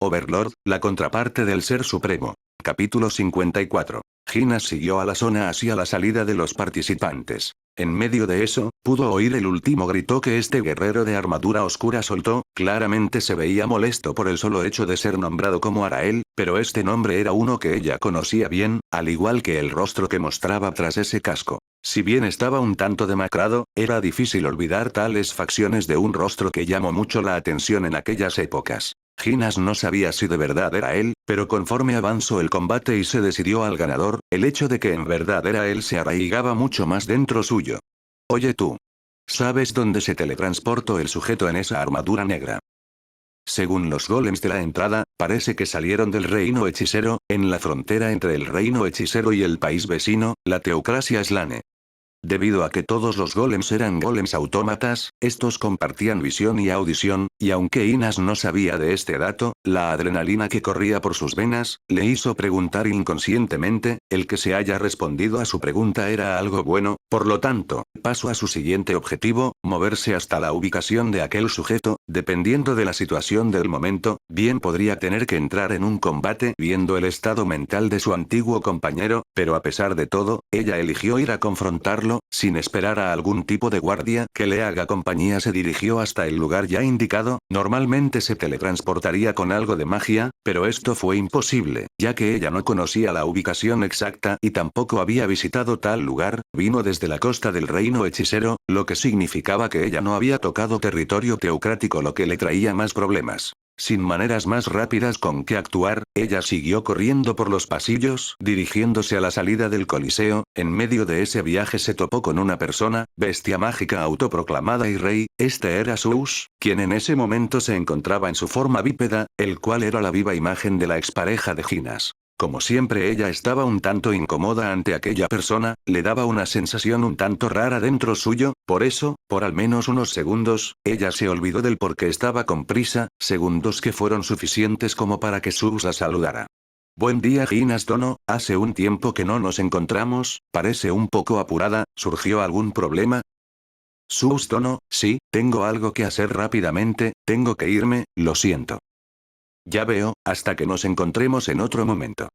Overlord, la contraparte del Ser Supremo. Capítulo 54. Ginas siguió a la zona hacia la salida de los participantes. En medio de eso, pudo oír el último grito que este guerrero de armadura oscura soltó. Claramente se veía molesto por el solo hecho de ser nombrado como Arael, pero este nombre era uno que ella conocía bien, al igual que el rostro que mostraba tras ese casco. Si bien estaba un tanto demacrado, era difícil olvidar tales facciones de un rostro que llamó mucho la atención en aquellas épocas. Ginas no sabía si de verdad era él, pero conforme avanzó el combate y se decidió al ganador, el hecho de que en verdad era él se arraigaba mucho más dentro suyo. Oye tú. ¿Sabes dónde se teletransportó el sujeto en esa armadura negra? Según los golems de la entrada, parece que salieron del reino hechicero, en la frontera entre el reino hechicero y el país vecino, la teocracia Slane. Debido a que todos los golems eran golems autómatas, estos compartían visión y audición, y aunque Inas no sabía de este dato, la adrenalina que corría por sus venas, le hizo preguntar inconscientemente. El que se haya respondido a su pregunta era algo bueno, por lo tanto, pasó a su siguiente objetivo, moverse hasta la ubicación de aquel sujeto. Dependiendo de la situación del momento, bien podría tener que entrar en un combate viendo el estado mental de su antiguo compañero, pero a pesar de todo, ella eligió ir a confrontarlo. Sin esperar a algún tipo de guardia que le haga compañía, se dirigió hasta el lugar ya indicado. Normalmente se teletransportaría con algo de magia, pero esto fue imposible, ya que ella no conocía la ubicación exacta y tampoco había visitado tal lugar. Vino desde la costa del reino hechicero, lo que significaba que ella no había tocado territorio teocrático, lo que le traía más problemas. Sin maneras más rápidas con que actuar, ella siguió corriendo por los pasillos, dirigiéndose a la salida del Coliseo. En medio de ese viaje se topó con una persona, bestia mágica autoproclamada y rey. Este era Zeus, quien en ese momento se encontraba en su forma bípeda, el cual era la viva imagen de la expareja de Ginas. Como siempre, ella estaba un tanto incómoda ante aquella persona, le daba una sensación un tanto rara dentro suyo. Por eso, por al menos unos segundos, ella se olvidó del por qué estaba con prisa, segundos que fueron suficientes como para que Zeus la saludara. Buen día, Ginas Dono, hace un tiempo que no nos encontramos, parece un poco apurada. ¿Surgió algún problema? Zeus Dono, sí, tengo algo que hacer rápidamente, tengo que irme, lo siento. Ya veo, hasta que nos encontremos en otro momento.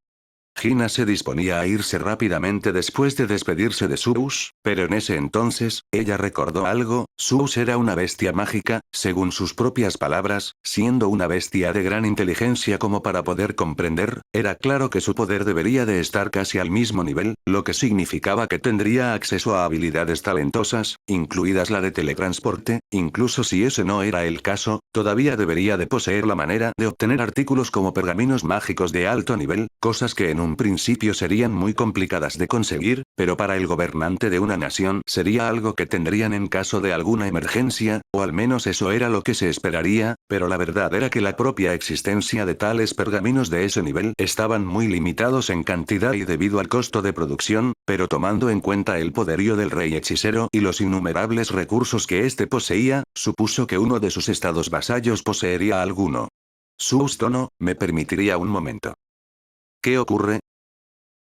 Gina se disponía a irse rápidamente después de despedirse de Zeus, pero en ese entonces, ella recordó algo. Zeus era una bestia mágica, según sus propias palabras, siendo una bestia de gran inteligencia como para poder comprender. Era claro que su poder debería de estar casi al mismo nivel, lo que significaba que tendría acceso a habilidades talentosas, incluidas la de teletransporte. Incluso si ese no era el caso, todavía debería de poseer la manera de obtener artículos como pergaminos mágicos de alto nivel, cosas que en un principio serían muy complicadas de conseguir, pero para el gobernante de una nación sería algo que tendrían en caso de alguna emergencia, o al menos eso era lo que se esperaría. Pero la verdad era que la propia existencia de tales pergaminos de ese nivel estaban muy limitados en cantidad y debido al costo de producción, pero tomando en cuenta el poderío del rey hechicero y los innumerables recursos que éste poseía, supuso que uno de sus estados vasallos poseería alguno. Zeus Dono, ¿me permitiría un momento? ¿Qué ocurre?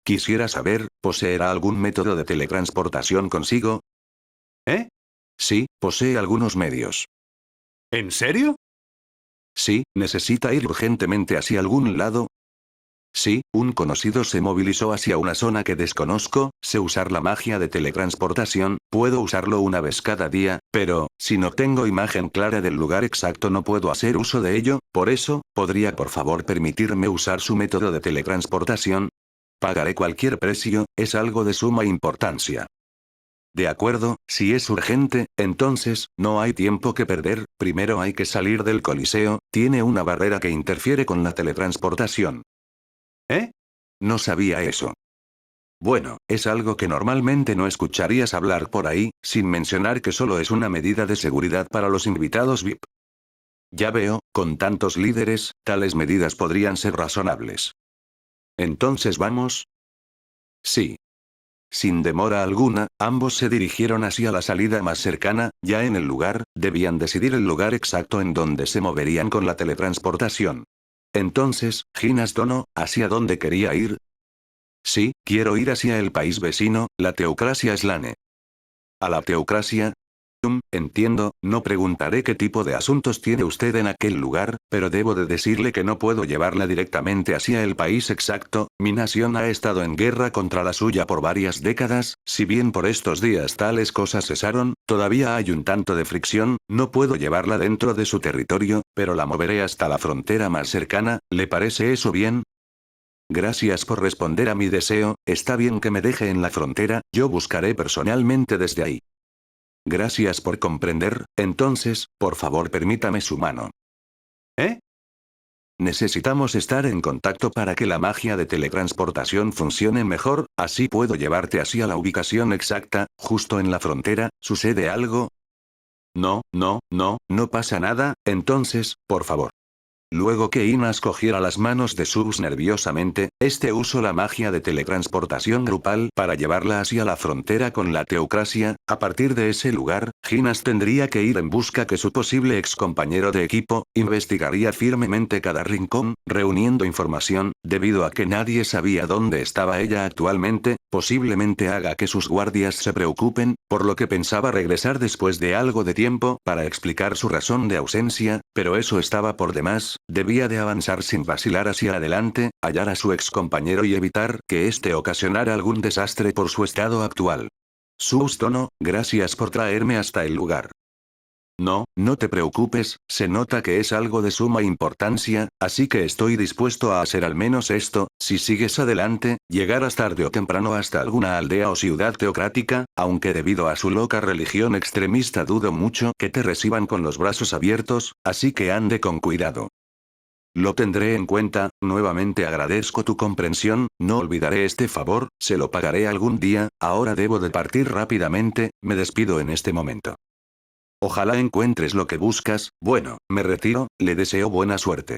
Quisiera saber, ¿poseerá algún método de teletransportación consigo? ¿Eh? Sí, posee algunos medios. ¿En serio? Sí, ¿necesita ir urgentemente hacia algún lado? Sí, un conocido se movilizó hacia una zona que desconozco. Sé usar la magia de teletransportación, puedo usarlo una vez cada día, pero, si no tengo imagen clara del lugar exacto no puedo hacer uso de ello. Por eso, ¿podría por favor permitirme usar su método de teletransportación? Pagaré cualquier precio, es algo de suma importancia. De acuerdo, si es urgente, entonces, no hay tiempo que perder. Primero hay que salir del Coliseo, tiene una barrera que interfiere con la teletransportación. ¿Eh? No sabía eso. Bueno, es algo que normalmente no escucharías hablar por ahí, sin mencionar que solo es una medida de seguridad para los invitados VIP. Ya veo, con tantos líderes, tales medidas podrían ser razonables. ¿Entonces vamos? Sí. Sin demora alguna, ambos se dirigieron hacia la salida más cercana. Ya en el lugar, debían decidir el lugar exacto en donde se moverían con la teletransportación. Entonces, Ginas Dono, ¿hacia dónde quería ir? Sí, quiero ir hacia el país vecino, la teocracia Slane. ¿A la teocracia? Entiendo, no preguntaré qué tipo de asuntos tiene usted en aquel lugar, pero debo de decirle que no puedo llevarla directamente hacia el país exacto, mi nación ha estado en guerra contra la suya por varias décadas, si bien por estos días tales cosas cesaron, todavía hay un tanto de fricción, no puedo llevarla dentro de su territorio, pero la moveré hasta la frontera más cercana, ¿le parece eso bien? Gracias por responder a mi deseo, está bien que me deje en la frontera, yo buscaré personalmente desde ahí. Gracias por comprender, entonces, por favor permítame su mano. ¿Eh? Necesitamos estar en contacto para que la magia de teletransportación funcione mejor, así puedo llevarte hacia la ubicación exacta, justo en la frontera, ¿sucede algo? No pasa nada, entonces, por favor. Luego que Inas cogiera las manos de Subs nerviosamente, este usó la magia de teletransportación grupal para llevarla hacia la frontera con la teocracia. A partir de ese lugar, Inas tendría que ir en busca que su posible ex compañero de equipo, investigaría firmemente cada rincón, reuniendo información, debido a que nadie sabía dónde estaba ella actualmente, posiblemente haga que sus guardias se preocupen, por lo que pensaba regresar después de algo de tiempo para explicar su razón de ausencia, pero eso estaba por demás. Debía de avanzar sin vacilar hacia adelante, hallar a su ex compañero y evitar que éste ocasionara algún desastre por su estado actual. Sustono, gracias por traerme hasta el lugar. No te preocupes, se nota que es algo de suma importancia, así que estoy dispuesto a hacer al menos esto, si sigues adelante, llegarás tarde o temprano hasta alguna aldea o ciudad teocrática, aunque debido a su loca religión extremista dudo mucho que te reciban con los brazos abiertos, así que ande con cuidado. Lo tendré en cuenta, nuevamente agradezco tu comprensión, no olvidaré este favor, se lo pagaré algún día, ahora debo de partir rápidamente, me despido en este momento. Ojalá encuentres lo que buscas, bueno, me retiro, le deseo buena suerte.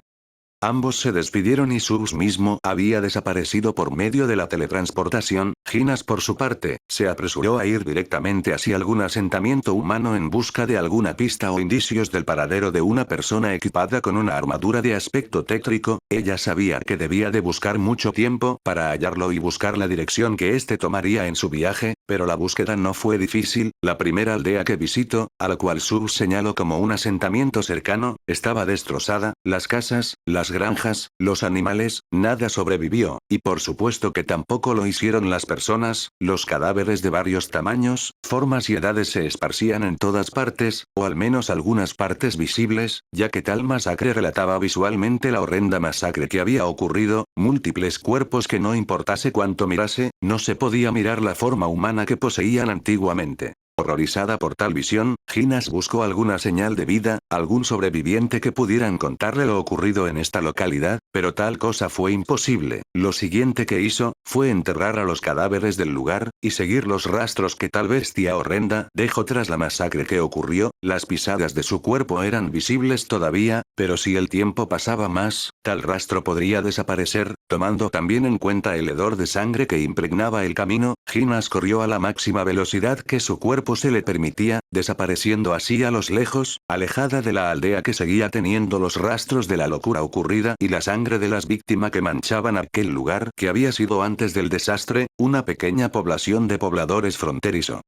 Ambos se despidieron y Subs mismo había desaparecido por medio de la teletransportación. Ginas por su parte, se apresuró a ir directamente hacia algún asentamiento humano en busca de alguna pista o indicios del paradero de una persona equipada con una armadura de aspecto tétrico. Ella sabía que debía de buscar mucho tiempo para hallarlo y buscar la dirección que éste tomaría en su viaje, pero la búsqueda no fue difícil. La primera aldea que visitó, a la cual Subs señaló como un asentamiento cercano, estaba destrozada, las casas, las granjas, los animales, nada sobrevivió, y por supuesto que tampoco lo hicieron las personas, los cadáveres de varios tamaños, formas y edades se esparcían en todas partes, o al menos algunas partes visibles, ya que tal masacre relataba visualmente la horrenda masacre que había ocurrido, múltiples cuerpos que no importase cuánto mirase, no se podía mirar la forma humana que poseían antiguamente. Horrorizada por tal visión, Ginas buscó alguna señal de vida, algún sobreviviente que pudieran contarle lo ocurrido en esta localidad, pero tal cosa fue imposible. Lo siguiente que hizo, fue enterrar a los cadáveres del lugar, y seguir los rastros que tal bestia horrenda dejó tras la masacre que ocurrió. Las pisadas de su cuerpo eran visibles todavía, pero si el tiempo pasaba más, tal rastro podría desaparecer, tomando también en cuenta el hedor de sangre que impregnaba el camino. Ginas corrió a la máxima velocidad que su cuerpo se le permitía, desapareciendo así a los lejos, alejada de la aldea que seguía teniendo los rastros de la locura ocurrida y la sangre de las víctimas que manchaban aquel lugar que había sido antes del desastre, una pequeña población de pobladores fronterizo.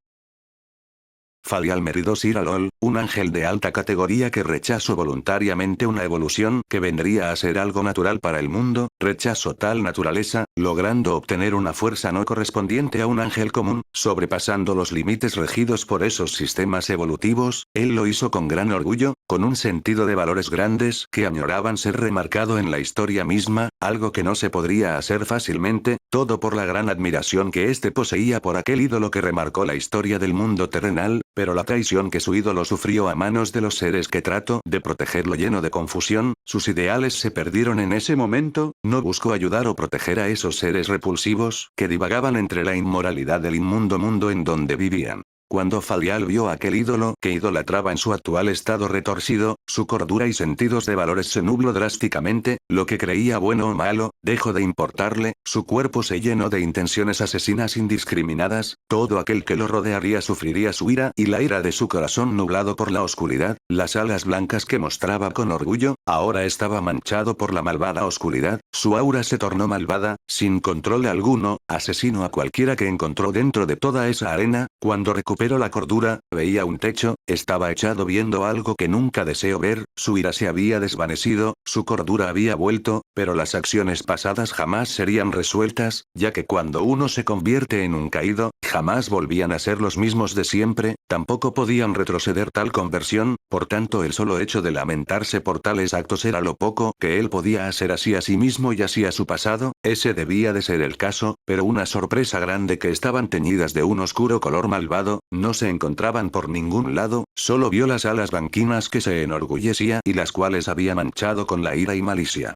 Falial Meridos Iralol, un ángel de alta categoría que rechazó voluntariamente una evolución que vendría a ser algo natural para el mundo, rechazó tal naturaleza, logrando obtener una fuerza no correspondiente a un ángel común, sobrepasando los límites regidos por esos sistemas evolutivos. Él lo hizo con gran orgullo, con un sentido de valores grandes que añoraban ser remarcado en la historia misma, algo que no se podría hacer fácilmente, todo por la gran admiración que éste poseía por aquel ídolo que remarcó la historia del mundo terrenal, pero la traición que su ídolo sufrió a manos de los seres que trató de protegerlo lleno de confusión, sus ideales se perdieron en ese momento, no buscó ayudar o proteger a esos seres repulsivos que divagaban entre la inmoralidad del inmundo mundo en donde vivían. Cuando Falial vio a aquel ídolo que idolatraba en su actual estado retorcido, su cordura y sentidos de valores se nubló drásticamente, Lo que creía bueno o malo, dejó de importarle, su cuerpo se llenó de intenciones asesinas indiscriminadas, todo aquel que lo rodearía sufriría su ira y la ira de su corazón nublado por la oscuridad, las alas blancas que mostraba con orgullo, ahora estaba manchado por la malvada oscuridad, su aura se tornó malvada, sin control alguno, asesinó a cualquiera que encontró dentro de toda esa arena, cuando recuperó la cordura, veía un techo, estaba echado viendo algo que nunca deseó ver, su ira se había desvanecido, su cordura había vuelto, pero las acciones pasadas jamás serían resueltas, ya que cuando uno se convierte en un caído, jamás volvían a ser los mismos de siempre, tampoco podían retroceder tal conversión, por tanto el solo hecho de lamentarse por tales actos era lo poco que él podía hacer así a sí mismo y así a su pasado, ese debía de ser el caso, pero una sorpresa grande que estaban teñidas de un oscuro color malvado, no se encontraban por ningún lado, solo vio las alas banquinas que se enorgullecía y las cuales había manchado con la ira y malicia.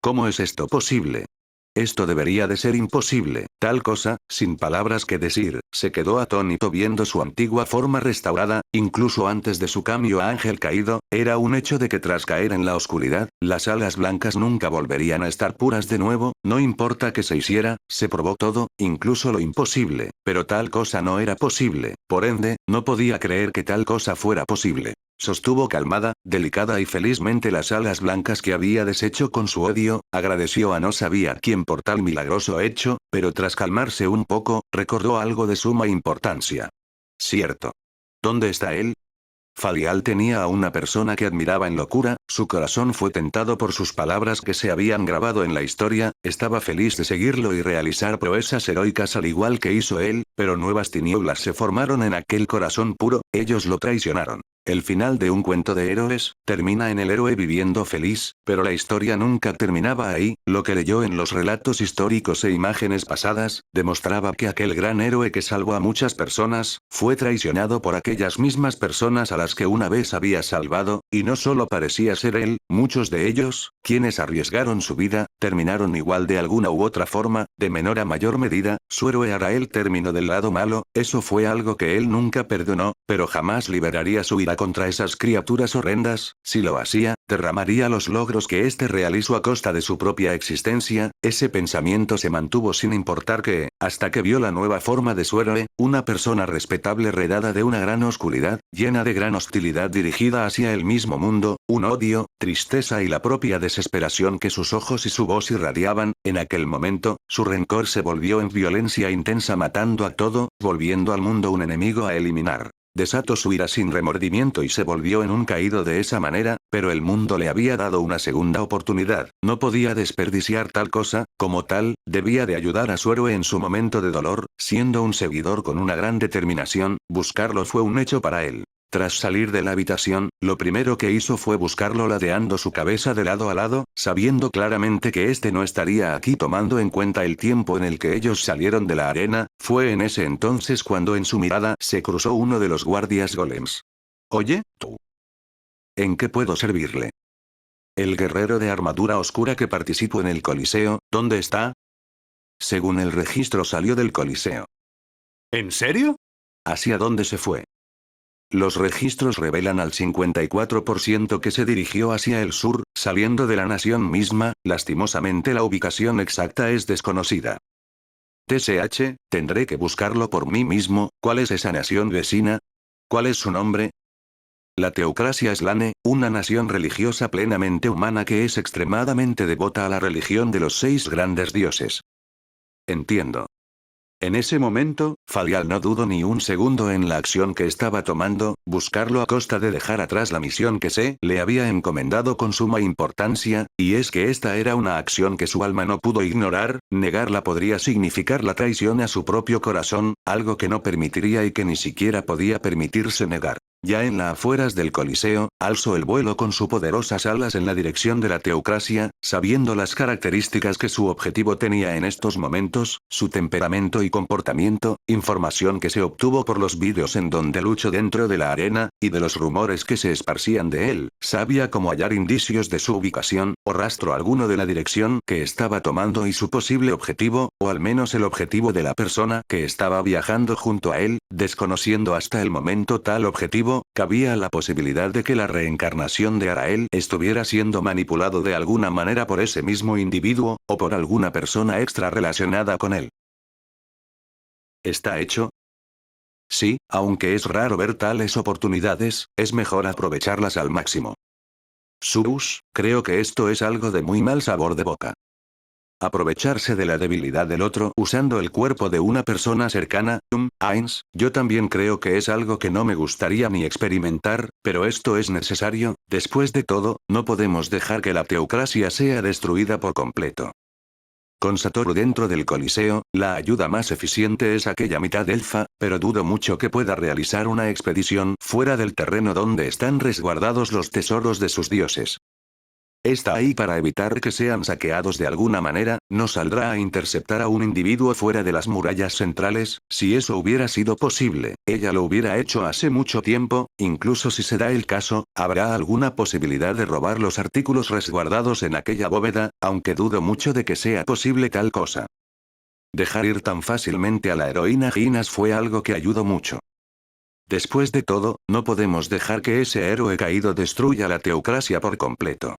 ¿Cómo es esto posible? Esto debería de ser imposible, tal cosa, sin palabras que decir, se quedó atónito viendo su antigua forma restaurada, incluso antes de su cambio a ángel caído, era un hecho de que tras caer en la oscuridad, las alas blancas nunca volverían a estar puras de nuevo, no importa que se hiciera, se probó todo, incluso lo imposible, pero tal cosa no era posible, por ende, no podía creer que tal cosa fuera posible. Sostuvo calmada, delicada y felizmente las alas blancas que había deshecho con su odio, agradeció a no sabía quién por tal milagroso hecho, pero tras calmarse un poco, recordó algo de suma importancia. Cierto. ¿Dónde está él? Falial tenía a una persona que admiraba en locura, su corazón fue tentado por sus palabras que se habían grabado en la historia, estaba feliz de seguirlo y realizar proezas heroicas al igual que hizo él, pero nuevas tinieblas se formaron en aquel corazón puro, ellos lo traicionaron. El final de un cuento de héroes, termina en el héroe viviendo feliz, pero la historia nunca terminaba ahí, lo que leyó en los relatos históricos e imágenes pasadas, demostraba que aquel gran héroe que salvó a muchas personas, fue traicionado por aquellas mismas personas a las que una vez había salvado, y no solo parecía ser él, muchos de ellos, quienes arriesgaron su vida, terminaron igual de alguna u otra forma, de menor a mayor medida, su héroe Arael terminó del lado malo, eso fue algo que él nunca perdonó, pero jamás liberaría su ira contra esas criaturas horrendas, si lo hacía, derramaría los logros que éste realizó a costa de su propia existencia, ese pensamiento se mantuvo sin importar que, hasta que vio la nueva forma de su héroe, una persona respetable redada de una gran oscuridad, llena de gran hostilidad dirigida hacia el mismo mundo, un odio, tristeza y la propia desesperación que sus ojos y su voz irradiaban, en aquel momento, su rencor se volvió en violencia intensa matando a todo, volviendo al mundo un enemigo a eliminar. Desató su ira sin remordimiento y se volvió en un caído de esa manera, pero el mundo le había dado una segunda oportunidad, no podía desperdiciar tal cosa, como tal, debía de ayudar a su héroe en su momento de dolor, siendo un seguidor con una gran determinación, buscarlo fue un hecho para él. Tras salir de la habitación, lo primero que hizo fue buscarlo ladeando su cabeza de lado a lado, sabiendo claramente que éste no estaría aquí tomando en cuenta el tiempo en el que ellos salieron de la arena, fue en ese entonces cuando en su mirada se cruzó uno de los guardias golems. Oye, tú. ¿En qué puedo servirle? El guerrero de armadura oscura que participó en el Coliseo, ¿dónde está? Según el registro salió del Coliseo. ¿En serio? ¿Hacia dónde se fue? Los registros revelan al 54% que se dirigió hacia el sur, saliendo de la nación misma, lastimosamente la ubicación exacta es desconocida. TSH, tendré que buscarlo por mí mismo, ¿cuál es esa nación vecina? ¿Cuál es su nombre? La teocracia Slane, una nación religiosa plenamente humana que es extremadamente devota a la religión de los 6 grandes dioses. Entiendo. En ese momento, Falial no dudó ni un segundo en la acción que estaba tomando, buscarlo a costa de dejar atrás la misión que se le había encomendado con suma importancia, y es que esta era una acción que su alma no pudo ignorar, negarla podría significar la traición a su propio corazón, algo que no permitiría y que ni siquiera podía permitirse negar. Ya en las afueras del Coliseo, alzó el vuelo con sus poderosas alas en la dirección de la teocracia, sabiendo las características que su objetivo tenía en estos momentos, su temperamento y comportamiento, información que se obtuvo por los vídeos en donde luchó dentro de la arena, y de los rumores que se esparcían de él, sabía cómo hallar indicios de su ubicación, o rastro alguno de la dirección que estaba tomando y su posible objetivo, o al menos el objetivo de la persona que estaba viajando junto a él, desconociendo hasta el momento tal objetivo, embargo, cabía la posibilidad de que la reencarnación de Arael estuviera siendo manipulado de alguna manera por ese mismo individuo, o por alguna persona extra relacionada con él. ¿Está hecho? Sí, aunque es raro ver tales oportunidades, es mejor aprovecharlas al máximo. Sus, creo que esto es algo de muy mal sabor de boca. Aprovecharse de la debilidad del otro usando el cuerpo de una persona cercana, Ainz, yo también creo que es algo que no me gustaría ni experimentar, pero esto es necesario, después de todo, no podemos dejar que la teocracia sea destruida por completo. Con Satoru dentro del Coliseo, la ayuda más eficiente es aquella mitad elfa, pero dudo mucho que pueda realizar una expedición fuera del terreno donde están resguardados los tesoros de sus dioses. Está ahí para evitar que sean saqueados de alguna manera, no saldrá a interceptar a un individuo fuera de las murallas centrales, si eso hubiera sido posible, ella lo hubiera hecho hace mucho tiempo, incluso si se da el caso, habrá alguna posibilidad de robar los artículos resguardados en aquella bóveda, aunque dudo mucho de que sea posible tal cosa. Dejar ir tan fácilmente a la heroína Ginas fue algo que ayudó mucho. Después de todo, no podemos dejar que ese héroe caído destruya la teocracia por completo.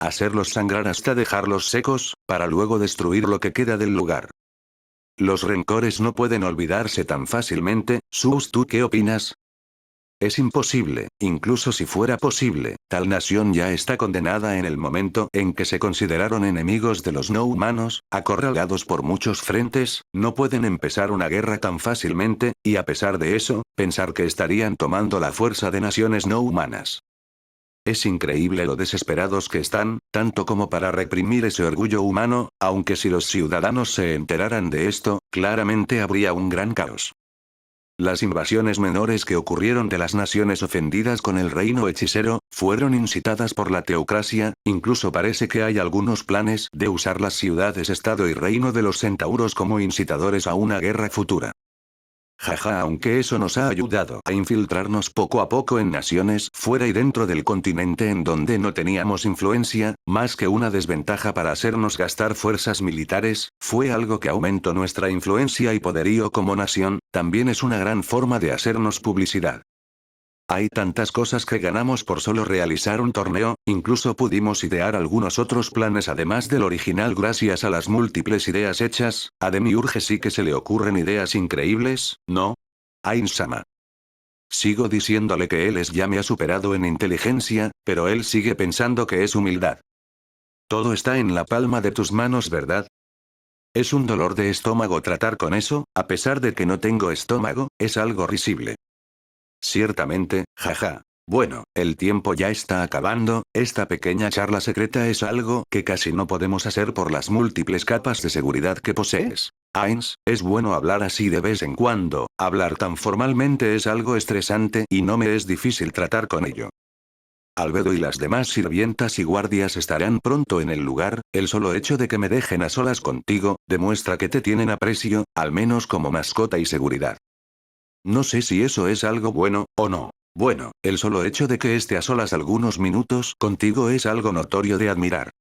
Hacerlos sangrar hasta dejarlos secos, para luego destruir lo que queda del lugar. Los rencores no pueden olvidarse tan fácilmente. Sus, ¿tú qué opinas? Es imposible, incluso si fuera posible, tal nación ya está condenada en el momento en que se consideraron enemigos de los no humanos, acorralados por muchos frentes, no pueden empezar una guerra tan fácilmente, y a pesar de eso, pensar que estarían tomando la fuerza de naciones no humanas. Es increíble lo desesperados que están, tanto como para reprimir ese orgullo humano, aunque si los ciudadanos se enteraran de esto, claramente habría un gran caos. Las invasiones menores que ocurrieron de las naciones ofendidas con el reino hechicero, fueron incitadas por la teocracia, incluso parece que hay algunos planes de usar las ciudades-estado y reino de los centauros como incitadores a una guerra futura. Jaja, aunque eso nos ha ayudado a infiltrarnos poco a poco en naciones fuera y dentro del continente en donde no teníamos influencia, más que una desventaja para hacernos gastar fuerzas militares, fue algo que aumentó nuestra influencia y poderío como nación, también es una gran forma de hacernos publicidad. Hay tantas cosas que ganamos por solo realizar un torneo, incluso pudimos idear algunos otros planes además del original gracias a las múltiples ideas hechas, a Demiurge sí que se le ocurren ideas increíbles, ¿no? Ainsama. Sigo diciéndole que él ya me ha superado en inteligencia, pero él sigue pensando que es humildad. Todo está en la palma de tus manos, ¿verdad? Es un dolor de estómago tratar con eso, a pesar de que no tengo estómago, es algo risible. Ciertamente, jaja. Bueno, el tiempo ya está acabando, esta pequeña charla secreta es algo que casi no podemos hacer por las múltiples capas de seguridad que posees. Ainz, es bueno hablar así de vez en cuando, hablar tan formalmente es algo estresante y no me es difícil tratar con ello. Albedo y las demás sirvientas y guardias estarán pronto en el lugar, el solo hecho de que me dejen a solas contigo, demuestra que te tienen aprecio, al menos como mascota y seguridad. No sé si eso es algo bueno, o no. Bueno, el solo hecho de que esté a solas algunos minutos contigo es algo notorio de admirar.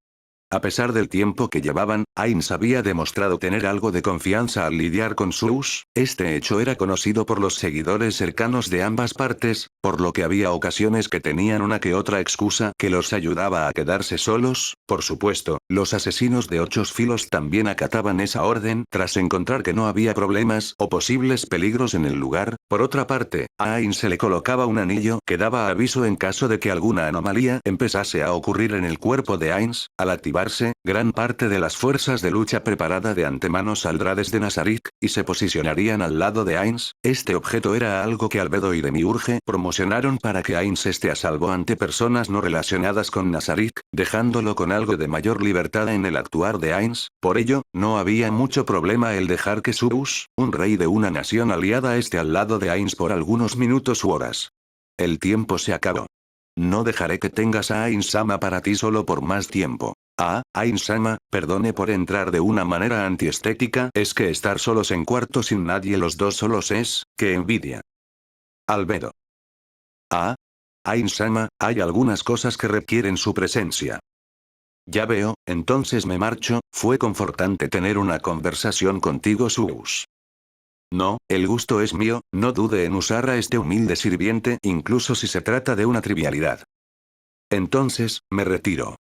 A pesar del tiempo que llevaban, Ainz había demostrado tener algo de confianza al lidiar con Sus, este hecho era conocido por los seguidores cercanos de ambas partes, por lo que había ocasiones que tenían una que otra excusa que los ayudaba a quedarse solos, por supuesto, los asesinos de 8 filos también acataban esa orden tras encontrar que no había problemas o posibles peligros en el lugar, por otra parte, a Ainz se le colocaba un anillo que daba aviso en caso de que alguna anomalía empezase a ocurrir en el cuerpo de Ainz, al activar gran parte de las fuerzas de lucha preparada de antemano saldrá desde Nazarik, y se posicionarían al lado de Ainz. Este objeto era algo que Albedo y Demiurge promocionaron para que Ainz esté a salvo ante personas no relacionadas con Nazarik, dejándolo con algo de mayor libertad en el actuar de Ainz, por ello, no había mucho problema el dejar que Sus, un rey de una nación aliada esté al lado de Ainz por algunos minutos u horas. El tiempo se acabó. No dejaré que tengas a Ainsama para ti solo por más tiempo. Ainsama, perdone por entrar de una manera antiestética, es que estar solos en cuarto sin nadie los dos solos es, que envidia. Albedo. Ainsama, hay algunas cosas que requieren su presencia. Ya veo, entonces me marcho, fue confortante tener una conversación contigo Sus. No, el gusto es mío, no dude en usar a este humilde sirviente incluso si se trata de una trivialidad. Entonces, me retiro.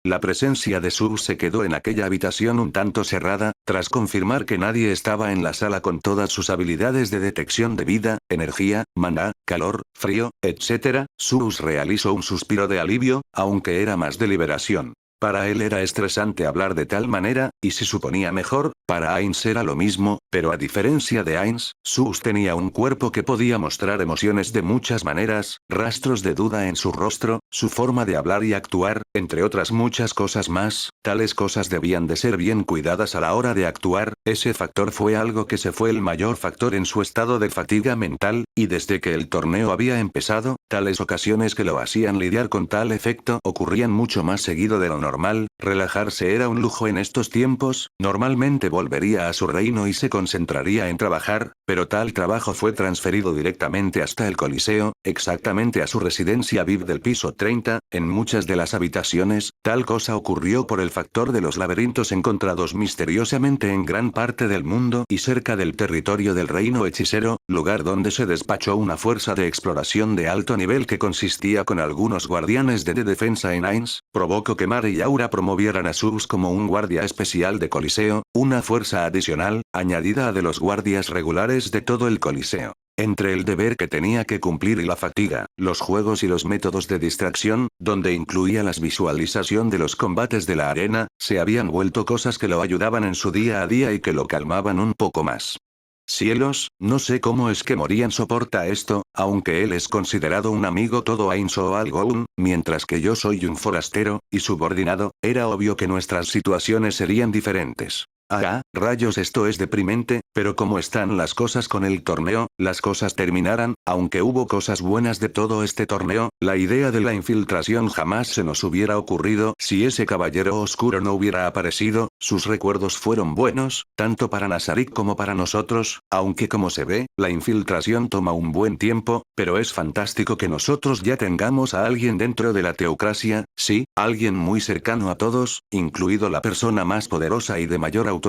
La presencia de Sue se quedó en aquella habitación un tanto cerrada, tras confirmar que nadie estaba en la sala con todas sus habilidades de detección de vida, energía, maná, calor, frío, etc. Sue realizó un suspiro de alivio, aunque era más de liberación. Para él era estresante hablar de tal manera, y se suponía mejor, para Ainz era lo mismo, pero a diferencia de Ainz, Sus tenía un cuerpo que podía mostrar emociones de muchas maneras, rastros de duda en su rostro, su forma de hablar y actuar, entre otras muchas cosas más, tales cosas debían de ser bien cuidadas a la hora de actuar, ese factor fue algo que se fue el mayor factor en su estado de fatiga mental, y desde que el torneo había empezado, tales ocasiones que lo hacían lidiar con tal efecto ocurrían mucho más seguido de lo normal, relajarse era un lujo en estos tiempos, normalmente volvería a su reino y se concentraría en trabajar, pero tal trabajo fue transferido directamente hasta el Coliseo, exactamente a su residencia VIP del piso 30, en muchas de las habitaciones, tal cosa ocurrió por el factor de los laberintos encontrados misteriosamente en gran parte del mundo y cerca del territorio del reino hechicero, lugar donde se despachó una fuerza de exploración de alto nivel que consistía con algunos guardianes de defensa en Ainz, provocó que Mare y Aura promovieran a Sus como un guardia especial de Coliseo, una fuerza adicional, añadida a de los guardias regulares de todo el Coliseo. Entre el deber que tenía que cumplir y la fatiga, los juegos y los métodos de distracción, donde incluía la visualización de los combates de la arena, se habían vuelto cosas que lo ayudaban en su día a día y que lo calmaban un poco más. Cielos, no sé cómo es que Morian soporta esto, aunque él es considerado un amigo todo Ainz o algo mientras que yo soy un forastero, y subordinado, era obvio que nuestras situaciones serían diferentes. Rayos, esto es deprimente, pero como están las cosas con el torneo, las cosas terminarán, aunque hubo cosas buenas de todo este torneo, la idea de la infiltración jamás se nos hubiera ocurrido si ese caballero oscuro no hubiera aparecido, sus recuerdos fueron buenos, tanto para Nazarik como para nosotros, aunque como se ve, la infiltración toma un buen tiempo, pero es fantástico que nosotros ya tengamos a alguien dentro de la teocracia, sí, alguien muy cercano a todos, incluido la persona más poderosa y de mayor autoridad,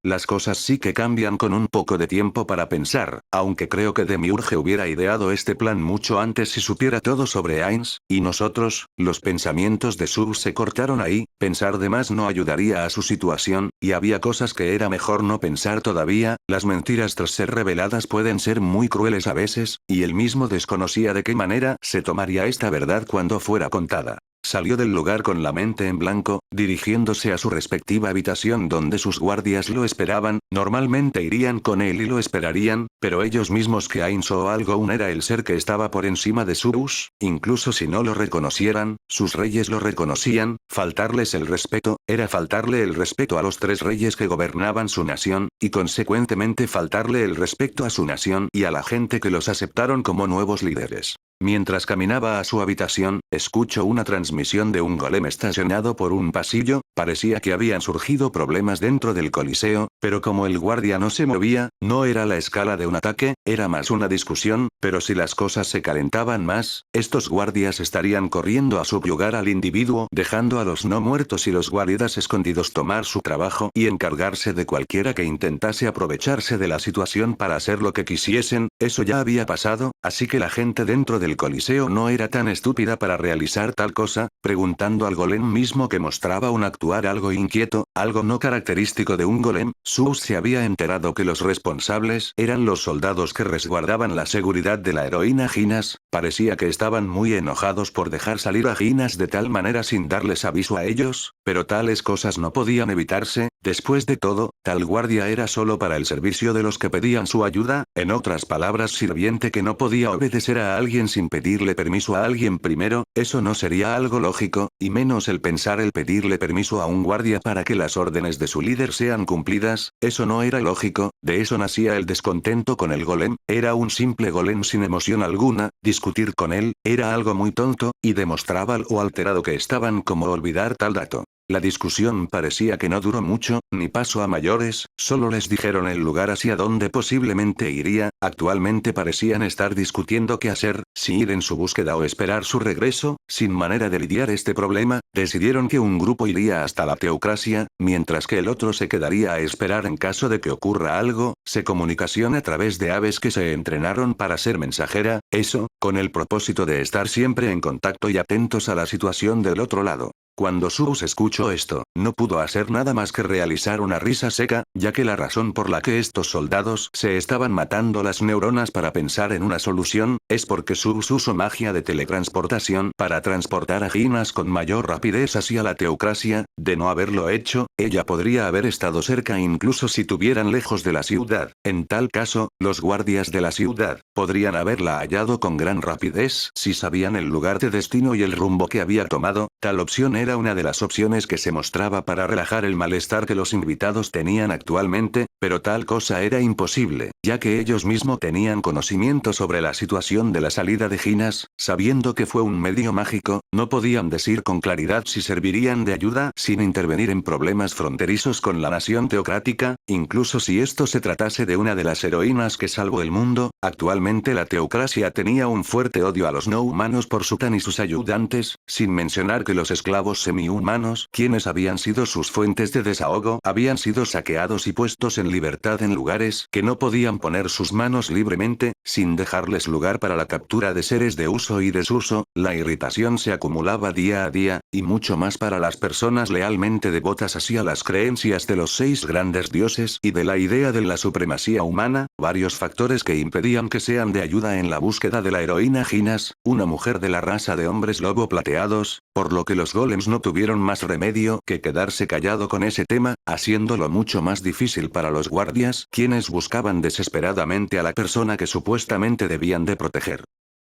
las cosas sí que cambian con un poco de tiempo para pensar, aunque creo que Demiurge hubiera ideado este plan mucho antes si supiera todo sobre Ainz, y nosotros, los pensamientos de Sus se cortaron ahí, pensar de más no ayudaría a su situación, y había cosas que era mejor no pensar todavía, las mentiras tras ser reveladas pueden ser muy crueles a veces, y él mismo desconocía de qué manera se tomaría esta verdad cuando fuera contada. Salió del lugar con la mente en blanco, dirigiéndose a su respectiva habitación donde sus guardias lo esperaban, normalmente irían con él y lo esperarían, pero ellos mismos que Ainz o algo era el ser que estaba por encima de Sus, incluso si no lo reconocieran, sus reyes lo reconocían, faltarles el respeto, era faltarle el respeto a los tres reyes que gobernaban su nación, y consecuentemente faltarle el respeto a su nación y a la gente que los aceptaron como nuevos líderes. Mientras caminaba a su habitación, escuchó una transmisión de un golem estacionado por un pasillo, parecía que habían surgido problemas dentro del Coliseo, pero como el guardia no se movía, no era la escala de un ataque, era más una discusión, pero si las cosas se calentaban más, estos guardias estarían corriendo a subyugar al individuo, dejando a los no muertos y los guaridas escondidos tomar su trabajo y encargarse de cualquiera que intentase aprovecharse de la situación para hacer lo que quisiesen, eso ya había pasado, así que la gente dentro del Coliseo no era tan estúpida para realizar tal cosa, preguntando al golem mismo que mostraba un actuar algo inquieto, algo no característico de un golem, Sus se había enterado que los responsables eran los soldados que resguardaban la seguridad de la heroína Ginas, parecía que estaban muy enojados por dejar salir a Ginas de tal manera sin darles aviso a ellos, pero tales cosas no podían evitarse, después de todo, tal guardia era solo para el servicio de los que pedían su ayuda, en otras palabras sirviente que no podía obedecer a alguien sin pedirle permiso a alguien primero, eso no sería algo lógico, y menos el pensar el pedirle permiso a un guardia para que las órdenes de su líder sean cumplidas, eso no era lógico, de eso nacía el descontento con el golem, era un simple golem sin emoción alguna, discutir con él, era algo muy tonto, y demostraba lo alterado que estaban como olvidar tal dato. La discusión parecía que no duró mucho, ni pasó a mayores, solo les dijeron el lugar hacia donde posiblemente iría. Actualmente parecían estar discutiendo qué hacer, si ir en su búsqueda o esperar su regreso. Sin manera de lidiar este problema, decidieron que un grupo iría hasta la teocracia, mientras que el otro se quedaría a esperar en caso de que ocurra algo. Se comunicación a través de aves que se entrenaron para ser mensajera, eso, con el propósito de estar siempre en contacto y atentos a la situación del otro lado. Cuando Sus escuchó esto, no pudo hacer nada más que realizar una risa seca, ya que la razón por la que estos soldados se estaban matando las neuronas para pensar en una solución, es porque Sus usó magia de teletransportación para transportar a Ginas con mayor rapidez hacia la teocracia. De no haberlo hecho, ella podría haber estado cerca incluso si tuvieran lejos de la ciudad. En tal caso, los guardias de la ciudad podrían haberla hallado con gran rapidez si sabían el lugar de destino y el rumbo que había tomado. Tal opción era una de las opciones que se mostraba para relajar el malestar que los invitados tenían actualmente, pero tal cosa era imposible, ya que ellos mismos tenían conocimiento sobre la situación de la salida de Ginas. Sabiendo que fue un medio mágico, no podían decir con claridad si servirían de ayuda sin intervenir en problemas fronterizos con la nación teocrática, incluso si esto se tratase de una de las heroínas que salvó el mundo. Actualmente la teocracia tenía un fuerte odio a los no humanos por Sutan y sus ayudantes, sin mencionar que los esclavos semi-humanos, quienes habían sido sus fuentes de desahogo, habían sido saqueados y puestos en libertad en lugares que no podían poner sus manos libremente, sin dejarles lugar para la captura de seres de uso y desuso. La irritación se acumulaba día a día, y mucho más para las personas lealmente devotas hacia las creencias de los 6 grandes dioses y de la idea de la supremacía humana. Varios factores que impedían que sean de ayuda en la búsqueda de la heroína Ginas, una mujer de la raza de hombres lobo plateados, por lo que los golems no tuvieron más remedio que quedarse callado con ese tema, haciéndolo mucho más difícil para los guardias, quienes buscaban desesperadamente a la persona que supuestamente debían de proteger.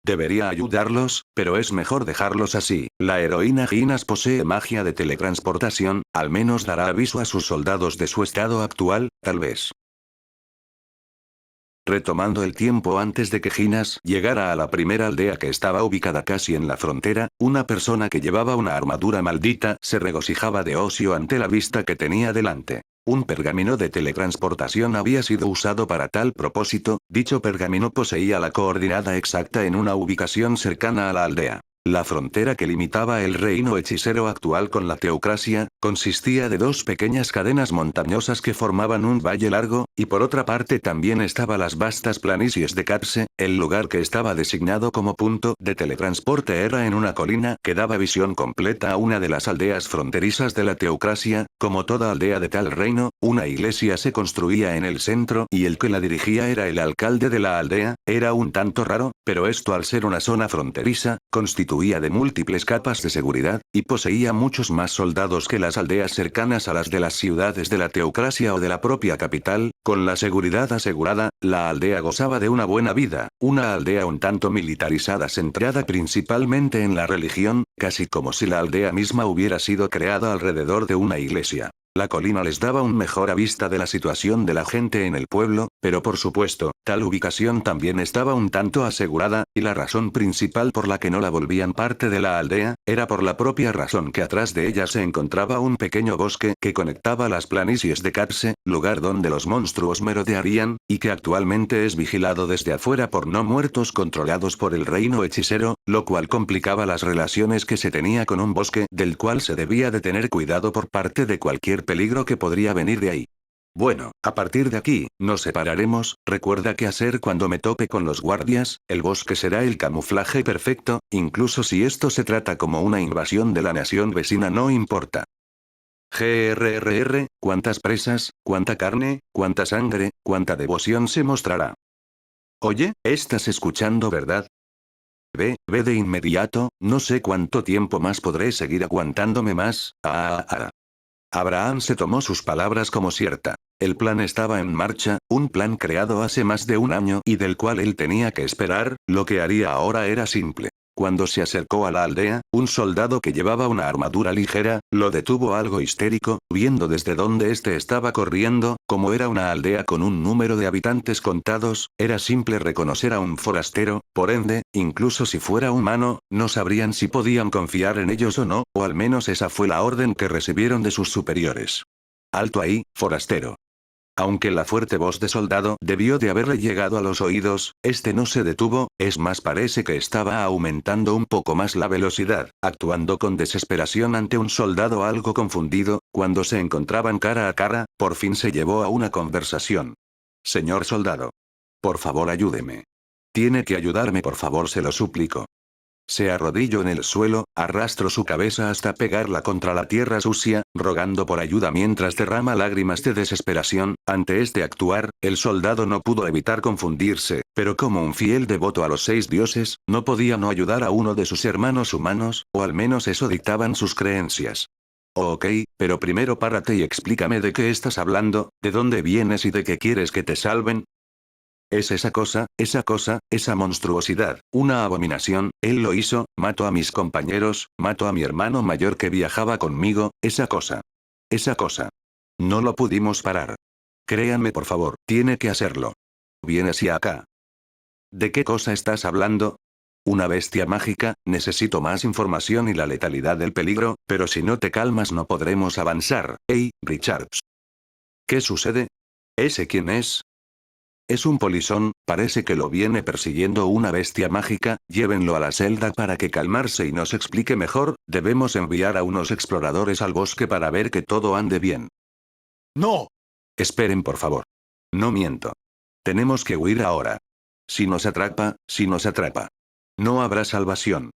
Debería ayudarlos, pero es mejor dejarlos así. La heroína Ginas posee magia de teletransportación, al menos dará aviso a sus soldados de su estado actual, tal vez. Retomando el tiempo antes de que Ginas llegara a la primera aldea que estaba ubicada casi en la frontera, una persona que llevaba una armadura maldita se regocijaba de ocio ante la vista que tenía delante. Un pergamino de teletransportación había sido usado para tal propósito. Dicho pergamino poseía la coordenada exacta en una ubicación cercana a la aldea. La frontera que limitaba el reino hechicero actual con la teocracia, consistía de 2 pequeñas cadenas montañosas que formaban un valle largo, y por otra parte también estaban las vastas planicies de Katse. El lugar que estaba designado como punto de teletransporte era en una colina que daba visión completa a una de las aldeas fronterizas de la teocracia. Como toda aldea de tal reino, una iglesia se construía en el centro y el que la dirigía era el alcalde de la aldea. Era un tanto raro, pero esto al ser una zona fronteriza, constituía de múltiples capas de seguridad, y poseía muchos más soldados que las aldeas cercanas a las de las ciudades de la teocracia o de la propia capital. Con la seguridad asegurada, la aldea gozaba de una buena vida, una aldea un tanto militarizada centrada principalmente en la religión, casi como si la aldea misma hubiera sido creada alrededor de una iglesia. La colina les daba una mejor vista de la situación de la gente en el pueblo, pero por supuesto, tal ubicación también estaba un tanto asegurada, y la razón principal por la que no la volvían parte de la aldea, era por la propia razón que atrás de ella se encontraba un pequeño bosque que conectaba las planicies de Katse, lugar donde los monstruos merodearían, y que actualmente es vigilado desde afuera por no muertos controlados por el reino hechicero, lo cual complicaba las relaciones que se tenía con un bosque del cual se debía de tener cuidado por parte de cualquier peligro que podría venir de ahí. Bueno, a partir de aquí, nos separaremos. Recuerda qué hacer cuando me tope con los guardias. El bosque será el camuflaje perfecto, incluso si esto se trata como una invasión de la nación vecina, no importa. GRRR, cuántas presas, cuánta carne, cuánta sangre, cuánta devoción se mostrará. Oye, ¿estás escuchando, verdad? Ve de inmediato, no sé cuánto tiempo más podré seguir aguantándome más. Abraham se tomó sus palabras como cierta. El plan estaba en marcha, un plan creado hace más de un año y del cual él tenía que esperar. Lo que haría ahora era simple. Cuando se acercó a la aldea, un soldado que llevaba una armadura ligera, lo detuvo algo histérico, viendo desde donde este estaba corriendo. Como era una aldea con un número de habitantes contados, era simple reconocer a un forastero, por ende, incluso si fuera humano, no sabrían si podían confiar en ellos o no, o al menos esa fue la orden que recibieron de sus superiores. Alto ahí, forastero. Aunque la fuerte voz de soldado debió de haberle llegado a los oídos, este no se detuvo, es más parece que estaba aumentando un poco más la velocidad, actuando con desesperación ante un soldado algo confundido. Cuando se encontraban cara a cara, por fin se llevó a una conversación. Señor soldado. Por favor ayúdeme. Tiene que ayudarme, por favor, se lo suplico. Se arrodilló en el suelo, arrastró su cabeza hasta pegarla contra la tierra sucia, rogando por ayuda mientras derrama lágrimas de desesperación. Ante este actuar, el soldado no pudo evitar confundirse, pero como un fiel devoto a los 6 dioses, no podía no ayudar a uno de sus hermanos humanos, o al menos eso dictaban sus creencias. Ok, pero primero párate y explícame de qué estás hablando, de dónde vienes y de qué quieres que te salven. Es esa cosa, esa monstruosidad, una abominación. Él lo hizo, mató a mis compañeros, mató a mi hermano mayor que viajaba conmigo, esa cosa. Esa cosa. No lo pudimos parar. Créanme por favor, tiene que hacerlo. Viene hacia acá. ¿De qué cosa estás hablando? Una bestia mágica, necesito más información y la letalidad del peligro, pero si no te calmas no podremos avanzar. Hey, Richards. ¿Qué sucede? ¿Ese quién es? Es un polizón, parece que lo viene persiguiendo una bestia mágica. Llévenlo a la celda para que calmarse y nos explique mejor. Debemos enviar a unos exploradores al bosque para ver que todo ande bien. ¡No! Esperen por favor. No miento. Tenemos que huir ahora. Si nos atrapa. No habrá salvación.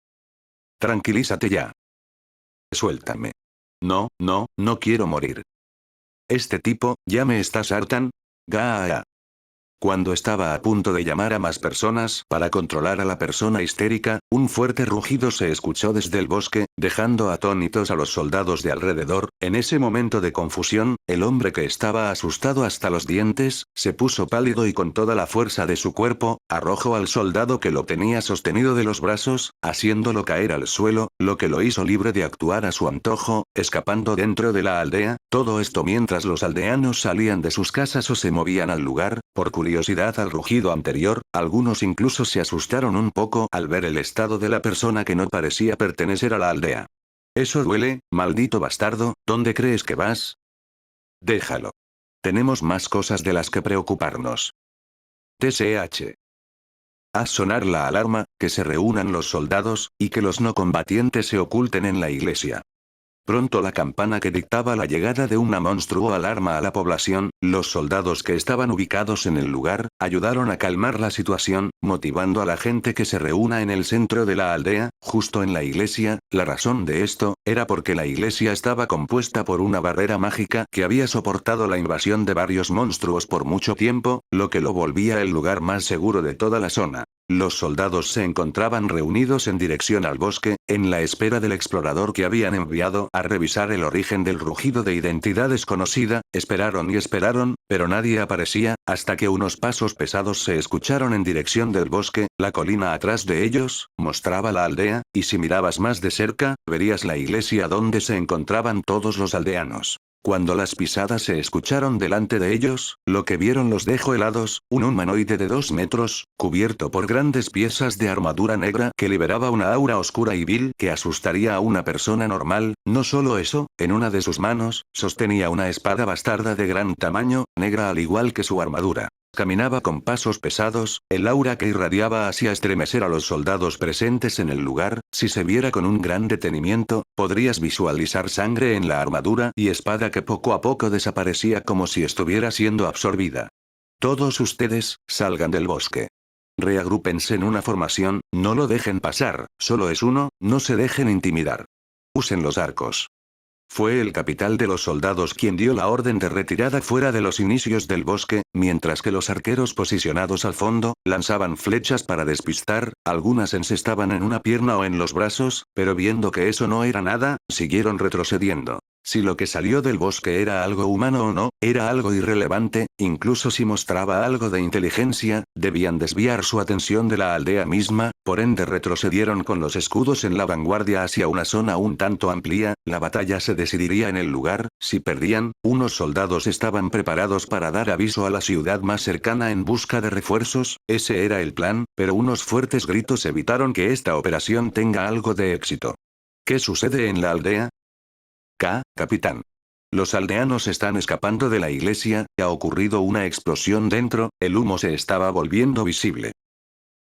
Tranquilízate ya. Suéltame. No quiero morir. Este tipo, ¿ya me estás hartan? Gaa. Cuando estaba a punto de llamar a más personas para controlar a la persona histérica, un fuerte rugido se escuchó desde el bosque, dejando atónitos a los soldados de alrededor. En ese momento de confusión, el hombre que estaba asustado hasta los dientes, se puso pálido y con toda la fuerza de su cuerpo, arrojó al soldado que lo tenía sostenido de los brazos, haciéndolo caer al suelo, lo que lo hizo libre de actuar a su antojo, escapando dentro de la aldea. Todo esto mientras los aldeanos salían de sus casas o se movían al lugar. Por curiosidad al rugido anterior, algunos incluso se asustaron un poco al ver el estado de la persona que no parecía pertenecer a la aldea. Eso duele, maldito bastardo, ¿dónde crees que vas? Déjalo. Tenemos más cosas de las que preocuparnos. TSH. Haz sonar la alarma, que se reúnan los soldados, y que los no combatientes se oculten en la iglesia. Pronto la campana que dictaba la llegada de una monstruo alarma a la población. Los soldados que estaban ubicados en el lugar, ayudaron a calmar la situación, motivando a la gente que se reúna en el centro de la aldea, justo en la iglesia. La razón de esto, era porque la iglesia estaba compuesta por una barrera mágica que había soportado la invasión de varios monstruos por mucho tiempo, lo que lo volvía el lugar más seguro de toda la zona. Los soldados se encontraban reunidos en dirección al bosque, en la espera del explorador que habían enviado a revisar el origen del rugido de identidad desconocida. Esperaron y esperaron, pero nadie aparecía, hasta que unos pasos pesados se escucharon en dirección del bosque. La colina atrás de ellos mostraba la aldea, y si mirabas más de cerca, verías la iglesia donde se encontraban todos los aldeanos. Cuando las pisadas se escucharon delante de ellos, lo que vieron los dejó helados. Un humanoide de 2 metros, cubierto por grandes piezas de armadura negra que liberaba una aura oscura y vil que asustaría a una persona normal. No solo eso, en una de sus manos, sostenía una espada bastarda de gran tamaño, negra al igual que su armadura. Caminaba con pasos pesados, el aura que irradiaba hacía estremecer a los soldados presentes en el lugar. Si se viera con un gran detenimiento, podrías visualizar sangre en la armadura y espada que poco a poco desaparecía como si estuviera siendo absorbida. Todos ustedes, salgan del bosque. Reagrúpense en una formación, no lo dejen pasar, solo es uno, no se dejen intimidar. Usen los arcos. Fue el capitán de los soldados quien dio la orden de retirada fuera de los inicios del bosque, mientras que los arqueros posicionados al fondo, lanzaban flechas para despistar. Algunas encestaban en una pierna o en los brazos, pero viendo que eso no era nada, siguieron retrocediendo. Si lo que salió del bosque era algo humano o no, era algo irrelevante, incluso si mostraba algo de inteligencia, debían desviar su atención de la aldea misma, por ende retrocedieron con los escudos en la vanguardia hacia una zona un tanto amplia, la batalla se decidiría en el lugar, si perdían, unos soldados estaban preparados para dar aviso a la ciudad más cercana en busca de refuerzos, ese era el plan, pero unos fuertes gritos evitaron que esta operación tenga algo de éxito. ¿Qué sucede en la aldea? Capitán. Los aldeanos están escapando de la iglesia, ha ocurrido una explosión dentro, el humo se estaba volviendo visible.